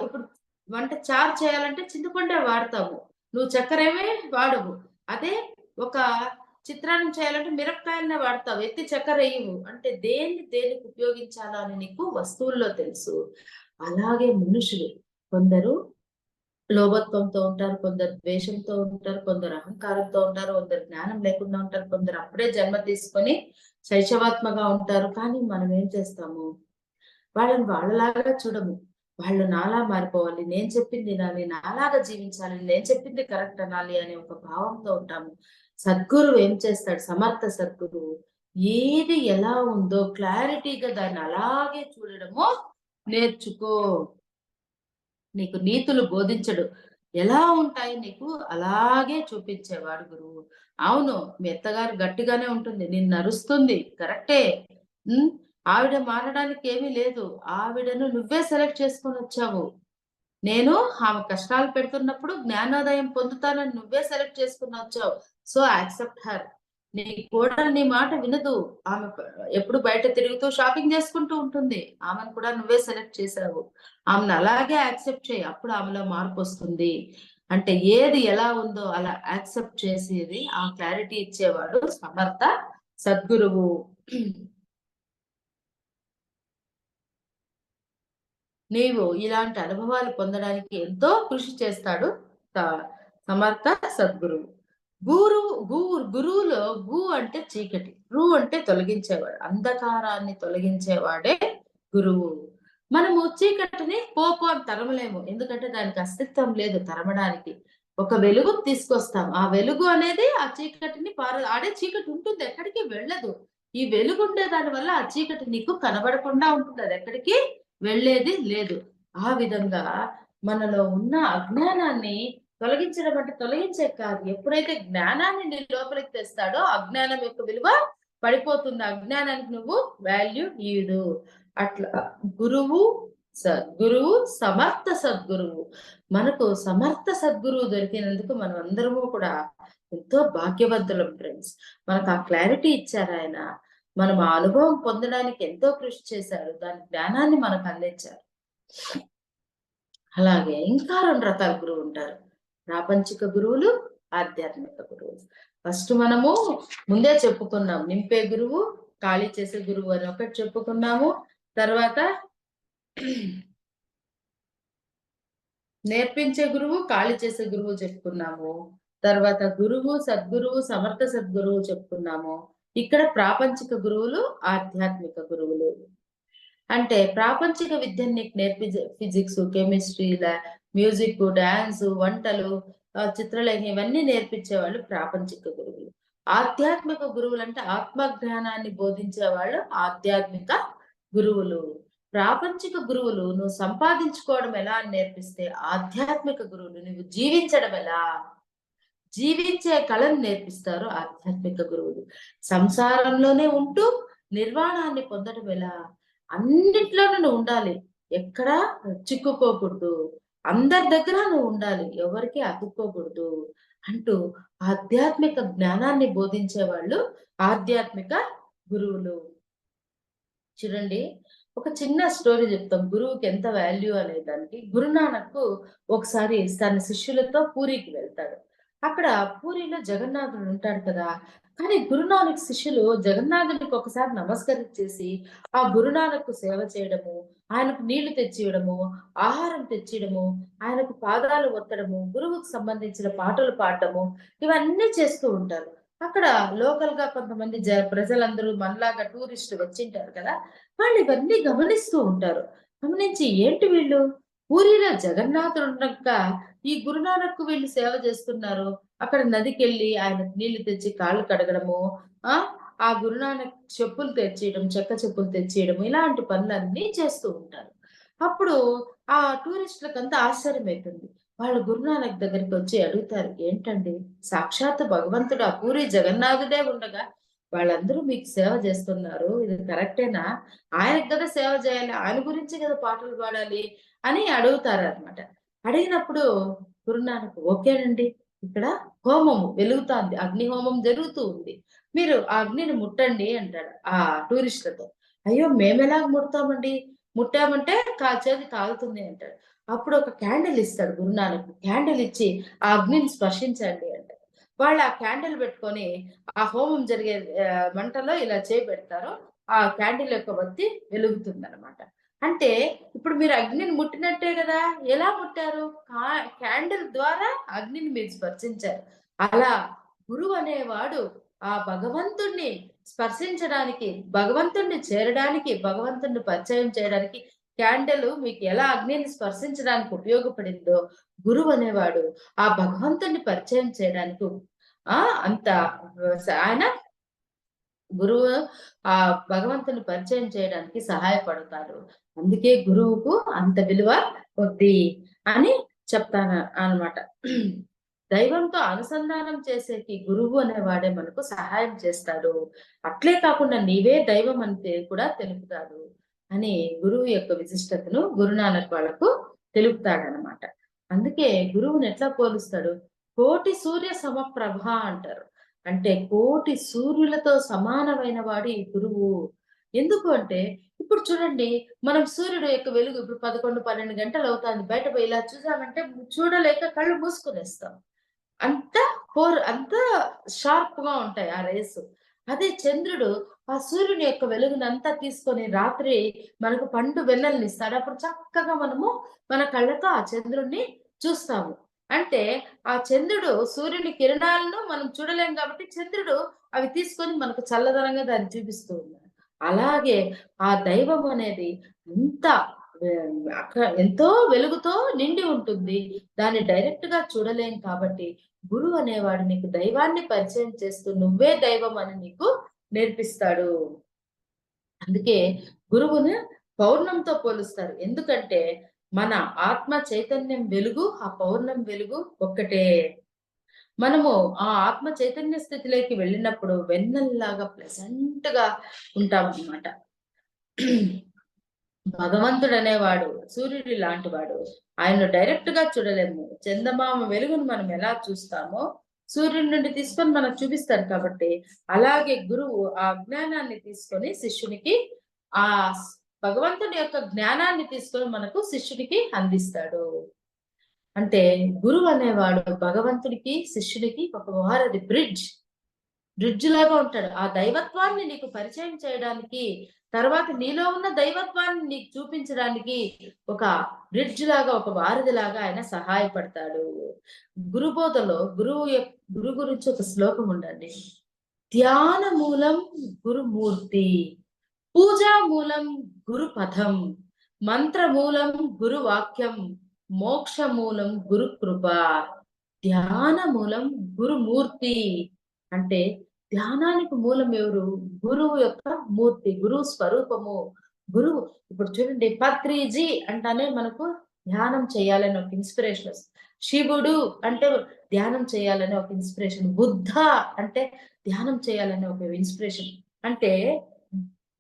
ఇప్పుడు వంట చారు చేయాలంటే చింతపండే వాడతాము. నువ్వు చక్కెర ఏమీ వాడవు. అదే ఒక చిత్రాన్నం చేయాలంటే మిరపకాయలనే వాడతావు. ఎత్తి చక్కెర ఎయ్యవు. అంటే దేన్ని దేనికి ఉపయోగించాలో అని నీకు వస్తువుల్లో తెలుసు. అలాగే మనుషులు కొందరు లోభత్వంతో ఉంటారు, కొందరు ద్వేషంతో ఉంటారు, కొందరు అహంకారంతో ఉంటారు, కొందరు జ్ఞానం లేకుండా ఉంటారు, కొందరు అప్పుడే జన్మ తీసుకొని శైశవాత్మగా ఉంటారు. కానీ మనం ఏం చేస్తాము? వాళ్ళని వాళ్ళలాగా చూడము. వాళ్ళు నాలా మారిపోవాలి, నేను చెప్పింది వినాలి, నాలాగా జీవించాలి, నేను చెప్పింది కరెక్ట్ అనాలి అనే ఒక భావంతో ఉంటాము. సద్గురువు ఏం చేస్తాడు? సమర్థ సద్గురువు ఏది ఎలా ఉందో క్లారిటీగా దాన్ని అలాగే చూడడము నేర్చుకో. నీకు నీతులు బోధించడు. ఎలా ఉంటాయి నీకు అలాగే చూపించేవాడు గురువు. అవును, మీ అత్తగారు గట్టిగానే ఉంటుంది. నిన్నరుస్తుంది. కరెక్టే. హ్మ్. ఆవిడ మారడానికి ఏమీ లేదు. ఆవిడను నువ్వే సెలెక్ట్ చేసుకొనొచ్చావు. నేను ఆమె కష్టాలు పెడుతున్నప్పుడు జ్ఞానోదయం పొందుతానని నువ్వే సెలెక్ట్ చేసుకొనొచ్చావు. So, accept her. నీ కోడలు నీ మాట వినదు. ఆమె ఎప్పుడు బయట తిరుగుతూ షాపింగ్ చేసుకుంటూ ఉంటుంది. ఆమెను కూడా నువ్వే సెలెక్ట్ చేశావు. ఆమెను అలాగే యాక్సెప్ట్ చెయ్యి. అప్పుడు ఆమెలో మార్పొస్తుంది. అంటే ఏది ఎలా ఉందో అలా యాక్సెప్ట్ చేసేది, ఆ క్లారిటీ ఇచ్చేవాడు సమర్థ సద్గురువు. నీవు ఇలాంటి అనుభవాలు పొందడానికి ఎంతో కృషి చేస్తాడు సమర్థ సద్గురువు. గురువులో గు అంటే చీకటి, రు అంటే తొలగించేవాడు. అంధకారాన్ని తొలగించేవాడే గురువు. మనము చీకటిని పోపు అని తరమలేము. ఎందుకంటే దానికి అస్తిత్వం లేదు తరమడానికి. ఒక వెలుగు తీసుకొస్తాం. ఆ వెలుగు అనేది ఆ చీకటిని ఆడే చీకటి ఉంటుంది, ఎక్కడికి వెళ్ళదు. ఈ వెలుగు ఉండే దాని వల్ల ఆ చీకటి నీకు కనబడకుండా ఉంటుంది. అది ఎక్కడికి వెళ్ళేది లేదు. ఆ విధంగా మనలో ఉన్న అజ్ఞానాన్ని తొలగించడం అంటే తొలగించే కాదు. ఎప్పుడైతే జ్ఞానాన్ని నీ లోపలికి తెస్తాడో అజ్ఞానం యొక్క విలువ పడిపోతుంది. అజ్ఞానానికి నువ్వు వాల్యూ ఇయ్యడు. అట్లా గురువు సద్గురువు సమర్థ సద్గురువు. మనకు సమర్థ సద్గురువు దొరికినందుకు మనం అందరము కూడా ఎంతో భాగ్యవంతులం ఫ్రెండ్స్. మనకు ఆ క్లారిటీ ఇచ్చారు ఆయన. మనం ఆ అనుభవం పొందడానికి ఎంతో కృషి చేశారు. దాని జ్ఞానాన్ని మనకు అందించారు. అలాగే ఇంకా 2 రకాల గురువు ఉంటారు. ప్రాపంచిక గురువులు, ఆధ్యాత్మిక గురువులు. ఫస్ట్ మనము ముందే చెప్పుకున్నాం. నింపే గురువు, ఖాళీ చేసే గురువు అని ఒకటి చెప్పుకున్నాము. తర్వాత నేర్పించే గురువు, ఖాళీ చేసే గురువు చెప్పుకున్నాము. తర్వాత గురువు, సద్గురువు, సమర్థ సద్గురువు చెప్పుకున్నాము. ఇక్కడ ప్రాపంచిక గురువులు, ఆధ్యాత్మిక గురువులు. అంటే ప్రాపంచిక విద్యను నీకు ఫిజిక్స్, కెమిస్ట్రీ, మ్యూజిక్, డాన్స్, వంటలు, చిత్రలేఖనం ఇవన్నీ నేర్పించేవాళ్ళు ప్రాపంచిక గురువులు. ఆధ్యాత్మిక గురువులు అంటే ఆత్మజ్ఞానాన్ని బోధించేవాళ్ళు ఆధ్యాత్మిక గురువులు. ప్రాపంచిక గురువులు నువ్వు సంపాదించుకోవడం ఎలా అని నేర్పిస్తే, ఆధ్యాత్మిక గురువులు నువ్వు జీవించడం ఎలా, జీవించే కళను నేర్పిస్తారు ఆధ్యాత్మిక గురువులు. సంసారంలోనే ఉంటూ నిర్వాణాన్ని పొందడం ఎలా, అన్నిట్లోనూ నువ్వు ఉండాలి. ఎక్కడా చిక్కుకోకూడదు. అందరి దగ్గర నువ్వు ఉండాలి. ఎవరికి అతుక్కోకూడదు అంటూ ఆధ్యాత్మిక జ్ఞానాన్ని బోధించే వాళ్ళు ఆధ్యాత్మిక గురువులు. చూడండి, ఒక చిన్న స్టోరీ చెప్తాం గురువుకి ఎంత వాల్యూ అనే దానికి. గురునానక్ ఒకసారి తన శిష్యులతో పూరికి వెళ్తాడు. అక్కడ పూరిలో జగన్నాథుడు ఉంటాడు కదా. కానీ గురునానక్ శిష్యులు జగన్నాథుడికి ఒకసారి నమస్కరించేసి ఆ గురునానక్ సేవ చేయడము, ఆయనకు నీళ్లు తెచ్చివ్వడము, ఆహారం తెచ్చియడము, ఆయనకు పాదాలు ఒత్తడము, గురువుకు సంబంధించిన పాటలు పాడటము ఇవన్నీ చేస్తూ ఉంటారు. అక్కడ లోకల్ గా కొంతమంది ప్రజలందరూ మనలాగా టూరిస్టులు వచ్చింటారు కదా. వాళ్ళు ఇవన్నీ గమనిస్తూ ఉంటారు. గమనించి ఏంటి వీళ్ళు పూరిలో జగన్నాథుడు ఉండక ఈ గురునానక్ వీళ్ళు సేవ చేస్తున్నారు. అక్కడ నదికెళ్ళి ఆయన నీళ్లు తెచ్చి కాళ్ళు కడగడము, ఆ ఆ గురునానక్ చెప్పులు తెచ్చేయడం, చెక్క చెప్పులు తెచ్చేయడం ఇలాంటి పనులన్నీ చేస్తూ ఉంటారు. అప్పుడు ఆ టూరిస్టులకంతా ఆశ్చర్యమైతుంది. వాళ్ళు గురునానక్ దగ్గరికి వచ్చి అడుగుతారు, ఏంటండి సాక్షాత్ భగవంతుడు ఆ పూరి జగన్నాథుడే ఉండగా వాళ్ళందరూ మీకు సేవ చేస్తున్నారు. ఇది కరెక్టేనా? ఆయనకు కదా సేవ చేయాలి. ఆయన గురించి కదా పాటలు పాడాలి అని అడుగుతారనమాట. అడిగినప్పుడు గురునానక్ ఓకేనండి. ఇక్కడ హోమము వెలుగుతాంది. అగ్ని హోమం జరుగుతూ ఉంది. మీరు ఆ అగ్నిని ముట్టండి అంటాడు ఆ టూరిస్టులతో. అయ్యో! మేమెలాగ ముడతామండి? ముట్టామంటే చేతి కాలుతుంది అంటాడు. అప్పుడు ఒక క్యాండిల్ ఇస్తాడు గురునానక్. క్యాండిల్ ఇచ్చి ఆ అగ్నిని స్పర్శించండి అంటాడు. వాళ్ళు ఆ క్యాండిల్ పెట్టుకొని ఆ హోమం జరిగే మంటలో ఇలా పెడతారు. ఆ క్యాండిల్ యొక్క ఒత్తి వెలుగుతుందనమాట. అంటే ఇప్పుడు మీరు అగ్నిని ముట్టినట్టే గదా! ఎలా ముట్టారు? క్యాండిల్ ద్వారా అగ్నిని మీరు స్పర్శించారు. అలా గురువు అనేవాడు ఆ భగవంతుడిని స్పర్శించడానికి, భగవంతుడిని చేరడానికి, భగవంతుడిని పరిచయం చేయడానికి క్యాండిల్ మీకు ఎలా అగ్నిని స్పర్శించడానికి ఉపయోగపడిందో, గురువు అనేవాడు ఆ భగవంతుడిని పరిచయం చేయడానికి ఆ! అంత ఆయన గురువు ఆ భగవంతుని పరిచయం చేయడానికి సహాయపడతారు. అందుకే గురువుకు అంత విలువ ఉంది అని చెప్తాను అన్నమాట. దైవంతో అనుసంధానం చేసేకి గురువు అనేవాడే మనకు సహాయం చేస్తాడు. అట్లే కాకుండా నీవే దైవం అని కూడా తెలుపుతాడు అని గురువు యొక్క విశిష్టతను గురునానక్ వాళ్ళకు తెలుపుతాడనమాట. అందుకే గురువుని ఎట్లా పోలుస్తాడు? కోటి సూర్య సమప్రభ అంటారు. అంటే కోటి సూర్యులతో సమానమైన వాడు ఈ గురువు. ఎందుకు అంటే ఇప్పుడు చూడండి, మనం సూర్యుడు యొక్క వెలుగు ఇప్పుడు 11, 12 గంటలవుతాంది. బయట పోయి ఇలా చూసామంటే చూడలేక కళ్ళు మూసుకొనేస్తాం. అంత అంత షార్ప్‌గా ఉంటాయి ఆ రేస్. అదే చంద్రుడు ఆ సూర్యుని యొక్క వెలుగునంతా తీసుకొని రాత్రి మనకు పండు వెన్నెలనిస్తాడు. అప్పుడు చక్కగా మనము మన కళ్ళతో ఆ చంద్రుడిని చూస్తాము. అంటే ఆ చంద్రుడు సూర్యుని కిరణాలను మనం చూడలేం కాబట్టి చంద్రుడు అవి తీసుకొని మనకు చల్లదనంగా దాన్ని చూపిస్తూ ఉన్నాడు. అలాగే ఆ దైవం అనేది అంత ఎంతో వెలుగుతో నిండి ఉంటుంది. దాన్ని డైరెక్ట్‌గా చూడలేం కాబట్టి గురువు అనేవాడు నీకు దైవాన్ని పరిచయం చేస్తూ నువ్వే దైవం అని నీకు నేర్పిస్తాడు. అందుకే గురువును పౌర్ణంతో పోలుస్తారు. ఎందుకంటే మన ఆత్మ చైతన్యం వెలుగు, ఆ పౌర్ణం వెలుగు ఒక్కటే. మనము ఆ ఆత్మ చైతన్య స్థితిలోకి వెళ్ళినప్పుడు వెన్నెల్లాగా ప్లెజెంట్‌గా ఉంటామన్నమాట. భగవంతుడనేవాడు సూర్యుడి లాంటి వాడు. ఆయన్ను డైరెక్ట్‌గా చూడలేము. చందమామ వెలుగును మనం ఎలా చూస్తామో, సూర్యుడి నుండి తీసుకొని మనకు చూపిస్తాడు కాబట్టి, అలాగే గురువు ఆ జ్ఞానాన్ని తీసుకొని శిష్యునికి ఆ భగవంతుడి యొక్క జ్ఞానాన్ని తీసుకొని మనకు శిష్యుడికి అందిస్తాడు. అంటే గురువు అనేవాడు భగవంతుడికి, శిష్యుడికి ఒక వారధి బ్రిడ్జ్. బ్రిడ్జ్ లాగా ఉంటాడు. ఆ దైవత్వాన్ని నీకు పరిచయం చేయడానికి, తర్వాత నీలో ఉన్న దైవత్వాన్ని నీకు చూపించడానికి ఒక బ్రిడ్జ్ లాగా, ఒక వారధిలాగా ఆయన సహాయపడతాడు. గురుబోధలో గురు గురించి ఒక శ్లోకం ఉందండి. ధ్యాన మూలం గురుమూర్తి, పూజా మూలం గురుపథం, మంత్ర మూలం గురువాక్యం, మోక్ష మూలం గురుకృప. ధ్యాన మూలం గురుమూర్తి అంటే ధ్యానానికి మూలం ఎవరు? గురువు యొక్క మూర్తి, గురువు స్వరూపము. గురువు ఇప్పుడు చూడండి పత్రిజీ అంటానే మనకు ధ్యానం చేయాలని ఒక ఇన్స్పిరేషన్ వస్తుంది. శివుడు అంటే ధ్యానం చేయాలని ఒక ఇన్స్పిరేషన్. బుద్ధ అంటే ధ్యానం చేయాలని ఒక ఇన్స్పిరేషన్. అంటే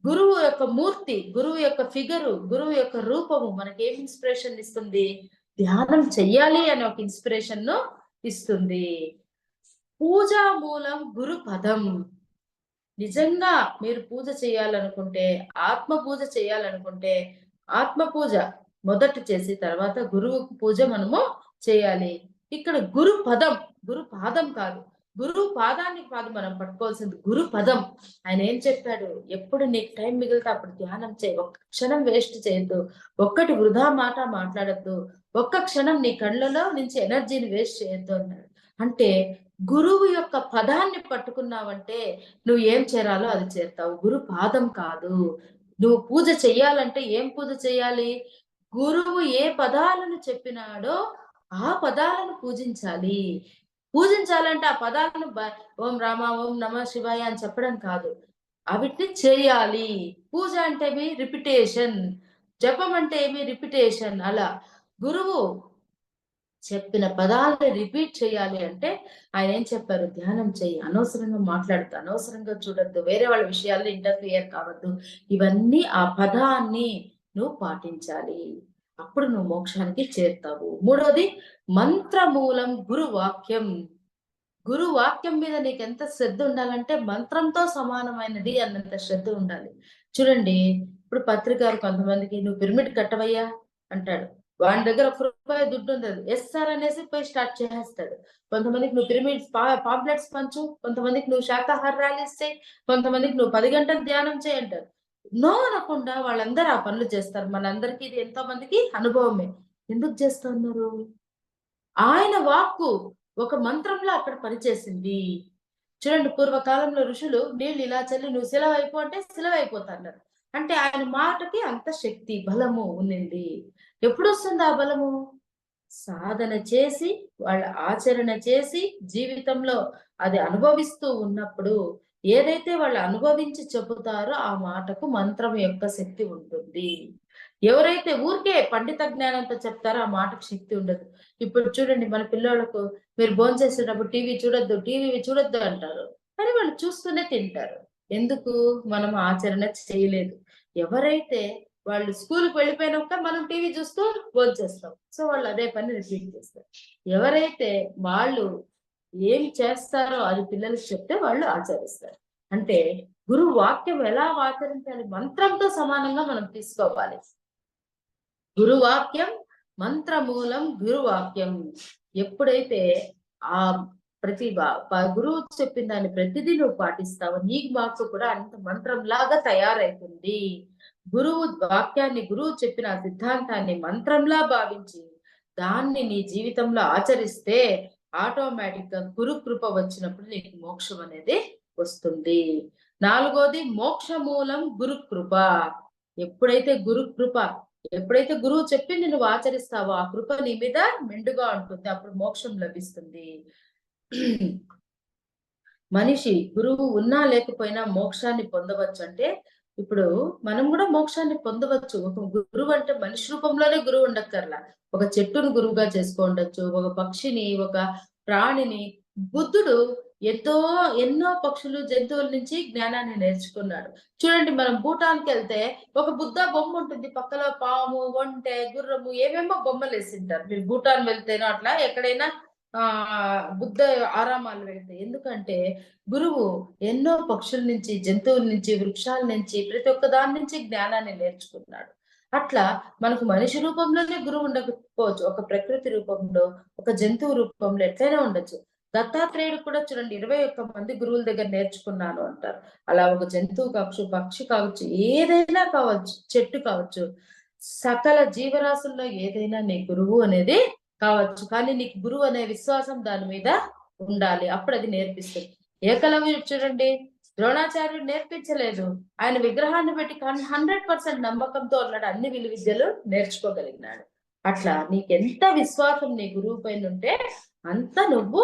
గురువు యొక్క మూర్తి, గురువు యొక్క ఫిగరు, గురువు యొక్క రూపము మనకేం ఇన్స్పిరేషన్ ఇస్తుంది? ధ్యానం చెయ్యాలి అనే ఒక ఇన్స్పిరేషన్‌ను ఇస్తుంది. పూజా మూలం గురు పదం. నిజంగా మీరు పూజ చేయాలనుకుంటే, ఆత్మ పూజ చేయాలనుకుంటే, ఆత్మ పూజ మొదట చేసి తర్వాత గురువు పూజ మనము చేయాలి. ఇక్కడ గురు పదం, గురు పాదం కాదు. గురువు పాదాన్ని కాదు మనం పట్టుకోవాల్సింది, గురు పదం. ఆయన ఏం చెప్పాడు? ఎప్పుడు నీకు టైం మిగిలితే అప్పుడు ధ్యానం చేయి. ఒక్క క్షణం వేస్ట్ చేయొద్దు. ఒక్కటి వృధా మాట మాట్లాడొద్దు. ఒక్క క్షణం నీ కళ్ళలో నుంచి ఎనర్జీని వేస్ట్ చేయొద్దు అన్నాడు. అంటే గురువు యొక్క పదాన్ని పట్టుకున్నావంటే నువ్వు ఏం చేరాలో అది చేరుతావు. గురు పాదం కాదు. నువ్వు పూజ చెయ్యాలంటే ఏం పూజ చెయ్యాలి? గురువు ఏ పదాలను చెప్పినాడో ఆ పదాలను పూజించాలి. పూజించాలంటే ఆ పదాలను ఓం రామ, ఓం నమః శివాయ అని చెప్పడం కాదు. అవిటిని చేయాలి. పూజ అంటే ఏమి? రిపిటేషన్. జపం అంటే ఏమి? రిపిటేషన్. అలా గురువు చెప్పిన పదాలను రిపీట్ చేయాలి అంటే ఆయన ఏం చెప్పారు? ధ్యానం చెయ్యి. అనవసరంగా మాట్లాడద్దు. అనవసరంగా చూడొద్దు. వేరే వాళ్ళ విషయాల్లో ఇంటర్ఫియర్ కావద్దు. ఇవన్నీ ఆ పదాన్ని నువ్వు పాటించాలి. అప్పుడు నువ్వు మోక్షానికి చేరుతావు. మూడోది మంత్రమూలం గురువాక్యం. గురువాక్యం మీద నీకెంత శ్రద్ధ ఉండాలంటే మంత్రంతో సమానమైనది అన్నంత శ్రద్ధ ఉండాలి. చూడండి ఇప్పుడు పత్రికారు కొంతమందికి "నువ్వు పిరమిడ్ కట్టవయ్యా" అంటాడు. వాడి దగ్గర ₹1 దుడ్డు ఉండదు. ఎస్ సార్ అనేసి పోయి స్టార్ట్ చేసేస్తాడు. కొంతమందికి నువ్వు పిరమిడ్స్ పాంప్లెట్స్ పంచు, కొంతమందికి నువ్వు శాకాహార ర్యాలీస్ చెయ్యి, కొంతమందికి నువ్వు 10 గంటలు ధ్యానం చెయ్యి అంటారు. నో అనకుండా వాళ్ళందరూ ఆ పనులు చేస్తారు. మనందరికీ ఇది ఎంతో మందికి అనుభవమే. ఎందుకు చేస్తా ఉన్నారు? ఆయన వాక్కు ఒక మంత్రంలా అక్కడ పనిచేసింది. చూడండి, పూర్వకాలంలో ఋషులు నీళ్ళు ఇలా చల్లి నువ్వు శిలవైపో అంటే శిలవైపోతన్నారు. అంటే ఆయన మాటకి అంత శక్తి, బలము ఉన్నింది. ఎప్పుడొస్తుంది ఆ బలము? సాధన చేసి, వాళ్ళ ఆచరణ చేసి, జీవితంలో అది అనుభవిస్తూ ఉన్నప్పుడు, ఏదైతే వాళ్ళు అనుభవించి చెబుతారో ఆ మాటకు మంత్రం యొక్క శక్తి ఉంటుంది. ఎవరైతే ఊరికే పండిత జ్ఞానంతో చెప్తారో ఆ మాటకు శక్తి ఉండదు. ఇప్పుడు చూడండి, మన పిల్లోళ్ళకు మీరు భోంచేసేటప్పుడు టీవీ చూడొద్దు, టీవీ చూడొద్దు అంటారు. కానీ వాళ్ళు చూస్తూనే తింటారు. ఎందుకు? మనం ఆచరణ చేయలేదు. ఎవరైతే వాళ్ళు స్కూల్‌కి వెళ్ళిపోయినాక మనం టీవీ చూస్తూ భోంచేస్తాం. సో, వాళ్ళు అదే పని రిపీట్ చేస్తారు. ఎవరైతే వాళ్ళు ఏం చేస్తారో అది పిల్లలకి చెప్తే వాళ్ళు ఆచరిస్తారు. అంటే గురువు వాక్యం ఎలా ఆచరించాలి? మంత్రంతో సమానంగా మనం తీసుకోవాలి. గురువాక్యం మంత్రమూలం గురువాక్యం. ఎప్పుడైతే ఆ ప్రతి గురువు చెప్పిన దాన్ని ప్రతిదీ నువ్వు పాటిస్తావో నీకు వాక్కు కూడా అంత మంత్రంలాగా తయారైతుంది. గురువు వాక్యాన్ని, గురువు చెప్పిన ఆ సిద్ధాంతాన్ని మంత్రంలా భావించి దాన్ని నీ జీవితంలో ఆచరిస్తే ఆటోమేటిక్‌గా గురు కృప వచ్చినప్పుడు నీకు మోక్షం అనేది వస్తుంది. 4వది మోక్షమూలం గురు కృప. ఎప్పుడైతే గురు కృప ఎప్పుడైతే గురువు చెప్పింది నువ్వు ఆచరిస్తావో ఆ కృప నీ మీద మెండుగా ఉంటుంది. అప్పుడు మోక్షం లభిస్తుంది. మనిషి గురువు ఉన్నా లేకపోయినా మోక్షాన్ని పొందవచ్చు. అంటే ఇప్పుడు మనం కూడా మోక్షాన్ని పొందవచ్చు. ఒక గురువు అంటే మనిషి రూపంలోనే గురువు ఉండక్కర్లా. ఒక చెట్టును గురువుగా చేసుకోండొచ్చు. ఒక పక్షిని, ఒక ప్రాణిని. బుద్ధుడు ఎన్నో పక్షులు, జంతువుల నుంచి జ్ఞానాన్ని నేర్చుకున్నాడు. చూడండి, మనం భూటాన్‌కెళ్తే ఒక బుద్ధ బొమ్మ ఉంటుంది. పక్కలో పాము, ఒంటె, గుర్రము ఏవేమో బొమ్మలేసింటారు. మీరు భూటాన్ వెళ్తేనో అట్లా ఎక్కడైనా బుద్ధ ఆరామాలు వెళ్తే. ఎందుకంటే గురువు ఎన్నో పక్షుల నుంచి, జంతువుల నుంచి, వృక్షాల నుంచి, ప్రతి ఒక్క దాని నుంచి జ్ఞానాన్ని నేర్చుకున్నాడు. అట్లా మనకు మనిషి రూపంలోనే గురువు ఉండకపోవచ్చు. ఒక ప్రకృతి రూపంలో, ఒక జంతువు రూపంలో ఎట్లైనా ఉండొచ్చు. దత్తాత్రేయుడు కూడా చూడండి 21 మంది గురువుల దగ్గర నేర్చుకున్నాను అంటారు. అలా ఒక జంతువు కావచ్చు, పక్షి కావచ్చు, ఏదైనా కావచ్చు, చెట్టు కావచ్చు, సకల జీవరాశుల్లో ఏదైనా నీ గురువు అనేది కావచ్చు. కానీ నీకు గురువు అనే విశ్వాసం దాని మీద ఉండాలి. అప్పుడు అది నేర్పిస్తుంది. ఏకలవ్యుడు చూడండి, ద్రోణాచార్యుడు నేర్పించలేదు. ఆయన విగ్రహాన్ని పెట్టి 100% నమ్మకంతో ఉన్నాడు. అన్ని విలువిద్యలు నేర్చుకోగలిగినాడు. అట్లా నీకెంత విశ్వాసం నీ గురువు పైన ఉంటే అంత నువ్వు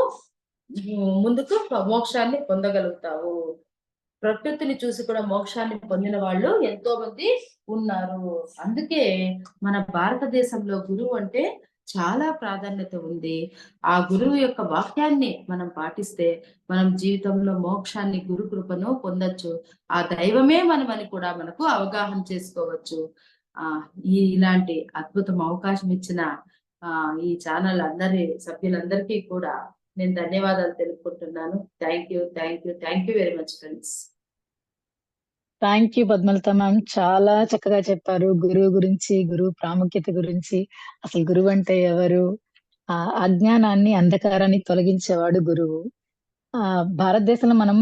ముందుకు మోక్షాన్ని పొందగలుగుతావు. ప్రకృతిని చూసి కూడా మోక్షాన్ని పొందిన వాళ్ళు ఎంతో మంది ఉన్నారు. అందుకే మన భారతదేశంలో గురువు అంటే చాలా ప్రాధాన్యత ఉంది. ఆ గురువు యొక్క వాక్యాన్ని మనం పాటిస్తే మనం జీవితంలో మోక్షాన్ని, గురు కృపను పొందొచ్చు. ఆ దైవమే మనమని కూడా మనకు అవగాహన చేసుకోవచ్చు. ఇలాంటి అద్భుతం అవకాశం ఇచ్చిన ఈ ఛానల్ సభ్యులందరికీ కూడా నేను ధన్యవాదాలు తెలుపుకుంటున్నాను. Thank you. Very much friends. Thank you Padmalatha ma'am. చాలా చక్కగా చెప్పారు గురువు గురించి, గురువు ప్రాముఖ్యత గురించి, అసలు గురువు అంటే ఎవరు, ఆ అజ్ఞానాన్ని, అంధకారాన్ని తొలగించేవాడు గురువు. భారతదేశంలో మనం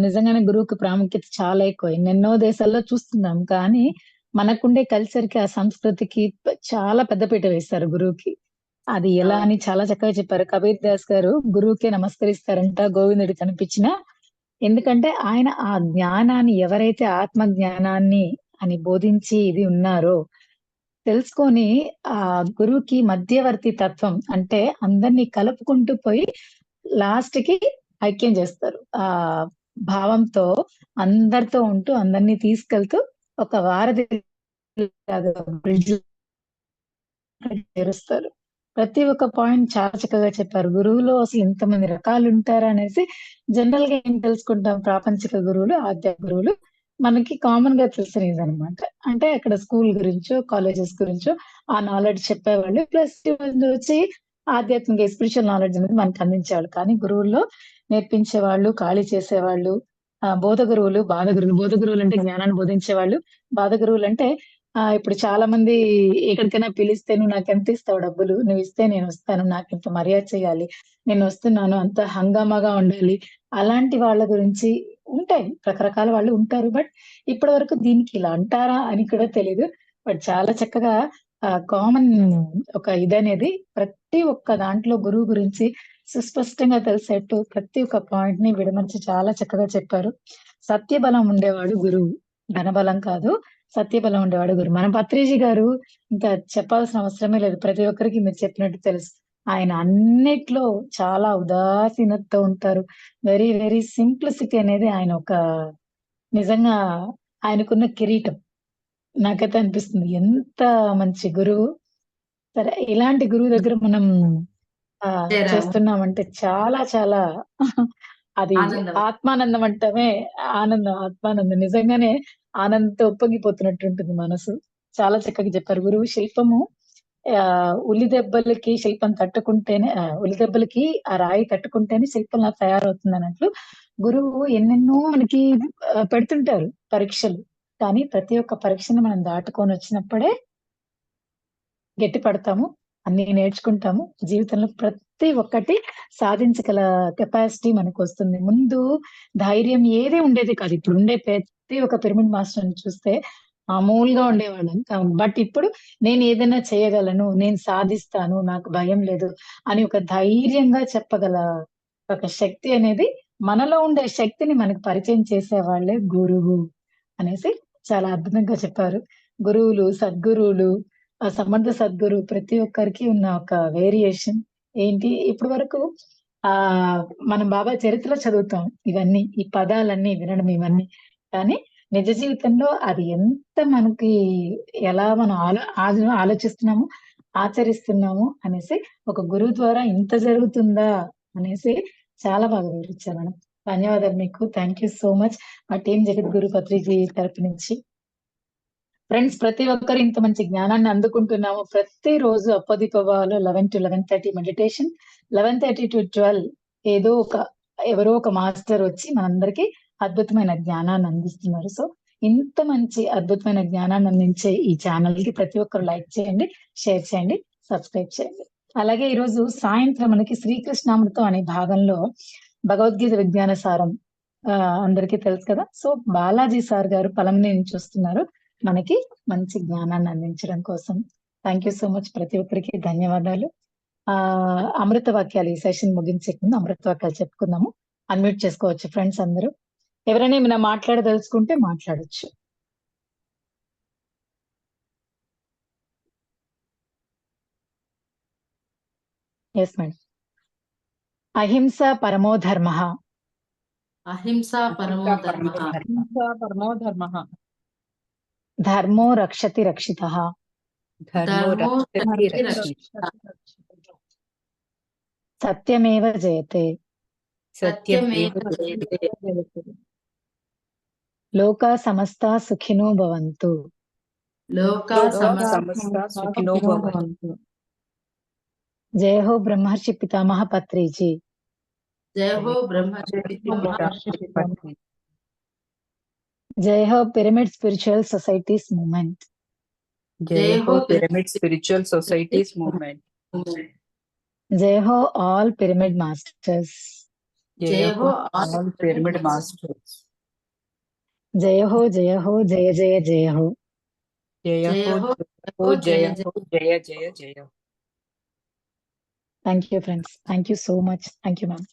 నిజంగానే గురువుకి ప్రాముఖ్యత చాలా ఎక్కువ. ఎన్నెన్నో దేశాల్లో చూస్తున్నాం. కానీ మనకుండే కల్చర్ కి, ఆ సంస్కృతికి చాలా పెద్దపీట వేస్తారు గురువుకి. అది ఎలా అని చాలా చక్కగా చెప్పారు. కబీర్ దాస్ గారు గురువుకే నమస్కరిస్తారంట గోవిందుడు కనిపించినా. ఎందుకంటే ఆయన ఆ జ్ఞానాన్ని, ఎవరైతే ఆత్మ జ్ఞానాన్ని అని బోధించి ఇది ఉన్నారో తెలుసుకొని ఆ గురువుకి మధ్యవర్తి తత్వం, అంటే అందరినీ కలుపుకుంటూ పోయి లాస్ట్ కి ఐక్యం చేస్తారు. ఆ భావంతో అందరితో ఉంటూ అందరినీ తీసుకెళ్తూ ఒక వారధి బ్రిడ్జ్ చేరుస్తారు. ప్రతి ఒక్క పాయింట్ చాలా చక్కగా చెప్పారు. గురువులో అసలు ఇంతమంది రకాలు ఉంటారా అనేసి జనరల్ గా ఏం తెలుసుకుంటాం, ప్రాపంచిక గురువులు, ఆధ్యాత్మిక గురువులు మనకి కామన్ గా తెలిసినది అనమాట. అంటే అక్కడ స్కూల్ గురించో, కాలేజెస్ గురించో ఆ నాలెడ్జ్ చెప్పేవాళ్ళు. ప్లస్ వచ్చి ఆధ్యాత్మిక స్పిరిచువల్ నాలెడ్జ్ అనేది మనకు అందించేవాళ్ళు. కానీ గురువుల్లో నేర్పించేవాళ్ళు, ఖాళీ చేసేవాళ్ళు, బోధ గురువులు, బాధ గురువులు. బోధ గురువులు అంటే జ్ఞానాన్ని బోధించేవాళ్ళు. బాధ గురువులు అంటే ఇప్పుడు చాలా మంది ఎక్కడికైనా పిలిస్తే నువ్వు నాకు ఎంత ఇస్తావు డబ్బులు, నువ్వు ఇస్తే నేను వస్తాను, నాకు ఇంత మర్యాద చేయాలి, నేను వస్తున్నాను, అంత హంగామాగా ఉండాలి, అలాంటి వాళ్ళ గురించి ఉంటాయి, రకరకాల వాళ్ళు ఉంటారు. బట్ ఇప్పటి వరకు దీనికి ఇలా అంటారా అని కూడా తెలీదు. బట్ చాలా చక్కగా కామన్ ఒక ఇదనేది ప్రతి ఒక్క దాంట్లో గురువు గురించి సుస్పష్టంగా తెలిసేట్టు ప్రతి ఒక్క పాయింట్ ని విడమర్చి చాలా చక్కగా చెప్పారు. సత్యబలం ఉండేవాడు గురువు, ధనబలం కాదు, సత్యబలం ఉండేవాడు గురువు. మన పత్రిజీ గారు ఇంకా చెప్పాల్సిన అవసరమే లేదు, ప్రతి ఒక్కరికి మీరు చెప్పినట్టు తెలుసు. ఆయన అన్నిట్లో చాలా ఉదాసీనతతో ఉంటారు. వెరీ వెరీ సింప్లిసిటీ అనేది ఆయన ఒక నిజంగా ఆయనకున్న కిరీటం. నాకైతే అనిపిస్తుంది ఎంత మంచి గురువు. సరే, ఇలాంటి గురువు దగ్గర మనం చేరాము. చేస్తున్నామంటే చాలా చాలా అది ఆనందం. ఆత్మానందం అంటమే, ఆనందం, ఆత్మానందం. నిజంగానే ఆనందంతో ఉప్పొంగిపోతున్నట్టు ఉంటుంది మనసు. చాలా చక్కగా చెప్పారు. గురువు శిల్పము ఉలి దెబ్బలకి శిల్పం తట్టుకుంటేనే, ఉలి దెబ్బలకి ఆ రాయి తట్టుకుంటేనే శిల్పంలా తయారవుతుంది అన్నట్లు గురువు ఎన్నెన్నో మనకి పెడుతుంటారు పరీక్షలు. కానీ ప్రతి ఒక్క పరీక్షను మనం దాటుకొని వచ్చినప్పుడే గట్టి పడతాము, అన్ని నేర్చుకుంటాము. జీవితంలో ప్రతి ఒక్కటి సాధించగల కెపాసిటీ మనకొస్తుంది. ముందు ధైర్యం ఏది ఉండేది కాదు. ఇప్పుడుండే ప్రతి ఒక్క పిరమిడ్ మాస్టర్‌ని చూస్తే మామూలుగా ఉండేవాళ్ళం. బట్ ఇప్పుడు నేను ఏదైనా చేయగలను, నేను సాధిస్తాను, నాకు భయం లేదు అని ఒక ధైర్యంగా చెప్పగల ఒక శక్తి అనేది, మనలో ఉండే శక్తిని మనకు పరిచయం చేసేవాళ్ళే గురువు అనేసి చాలా అద్భుతంగా చెప్పారు. గురువులు, సద్గురువులు, సమర్థ సద్గురు ప్రతి ఒక్కరికి ఉన్న ఒక వేరియేషన్ ఏంటి? ఇప్పటి వరకు మనం బాబా చరిత్రలో చదువుతాం ఇవన్నీ, ఈ పదాలన్నీ వినడం ఇవన్నీ. కానీ నిజ జీవితంలో అది ఎంత మనకి, ఎలా మనం ఆలోచిస్తున్నాము, ఆచరిస్తున్నాము అనేసి ఒక గురువు ద్వారా ఇంత జరుగుతుందా అనేసి చాలా బాగా వివరించారు మేడం. ధన్యవాదాలు మీకు. థ్యాంక్ యూ సో మచ్ మా టీం జగద్గురు పత్రిజీ తరపు నుంచి. ఫ్రెండ్స్, ప్రతి ఒక్కరు ఇంత మంచి జ్ఞానాన్ని అందుకుంటున్నాము. ప్రతిరోజు అప్పదీపవాలు 11 to 11:30 మెడిటేషన్, 11:30 to 12 ఎవరో ఒక మాస్టర్ వచ్చి మనందరికీ అద్భుతమైన జ్ఞానాన్ని అందిస్తున్నారు. సో ఇంత మంచి అద్భుతమైన జ్ఞానాన్ని అందించే ఈ ఛానల్ కి ప్రతి ఒక్కరు లైక్ చేయండి, షేర్ చేయండి, సబ్స్క్రైబ్ చేయండి. అలాగే ఈరోజు సాయంత్రం మనకి శ్రీకృష్ణామృతం అనే భాగంలో భగవద్గీత విజ్ఞాన సారం అందరికీ తెలుసు కదా. సో బాలాజీ సార్ గారు పలమనేరు నుంచి వస్తున్నారు మనకి మంచి జ్ఞానాన్ని అందించడం కోసం. Thank you so much. ప్రతి ఒక్కరికి ధన్యవాదాలు. అమృత వాక్యాలు, ఈ సెషన్ ముగించే ముందు అమృత వాక్యాలు చెప్పుకుందాము. అన్మ్యూట్ చేసుకోవచ్చు ఫ్రెండ్స్ అందరూ. ఎవరైనా ఏమైనా మాట్లాడదలుచుకుంటే మాట్లాడొచ్చు. Yes madam. అహింస పరమో ధర్మ, అహింసా పరమో ధర్మ, అహింసా పరమో ధర్మః, ధర్మో రక్షతి రక్షితః, ధర్మో రక్షతి రక్షితః, సత్యమేవ జయతే, సత్యమేవ జయతే, లోకా సమస్తా సుఖినో భవంతు, లోకా సమస్తా సుఖినో భవంతు. జయ హో బ్రహ్మర్షి పితామహ పత్రిజీ, జయ హో బ్రహ్మర్షి పత్రి. జయ హో పిరమిడ్ స్పిరిచువల్ సొసైటీస్ మూవ్మెంట్, జయ హో పిరమిడ్ స్పిరిచువల్ సొసైటీస్ మూవ్మెంట్, జయ హో ఆల్ పిరమిడ్ మాస్టర్స్, జయ హో ఆల్ పిరమిడ్ మాస్టర్స్, జయ హో జయ హో జయ జయ జయ హో. జయ హో జయ హో జయ జయ జయ. Thank you friends. Thank you so much. Thank you ma'am.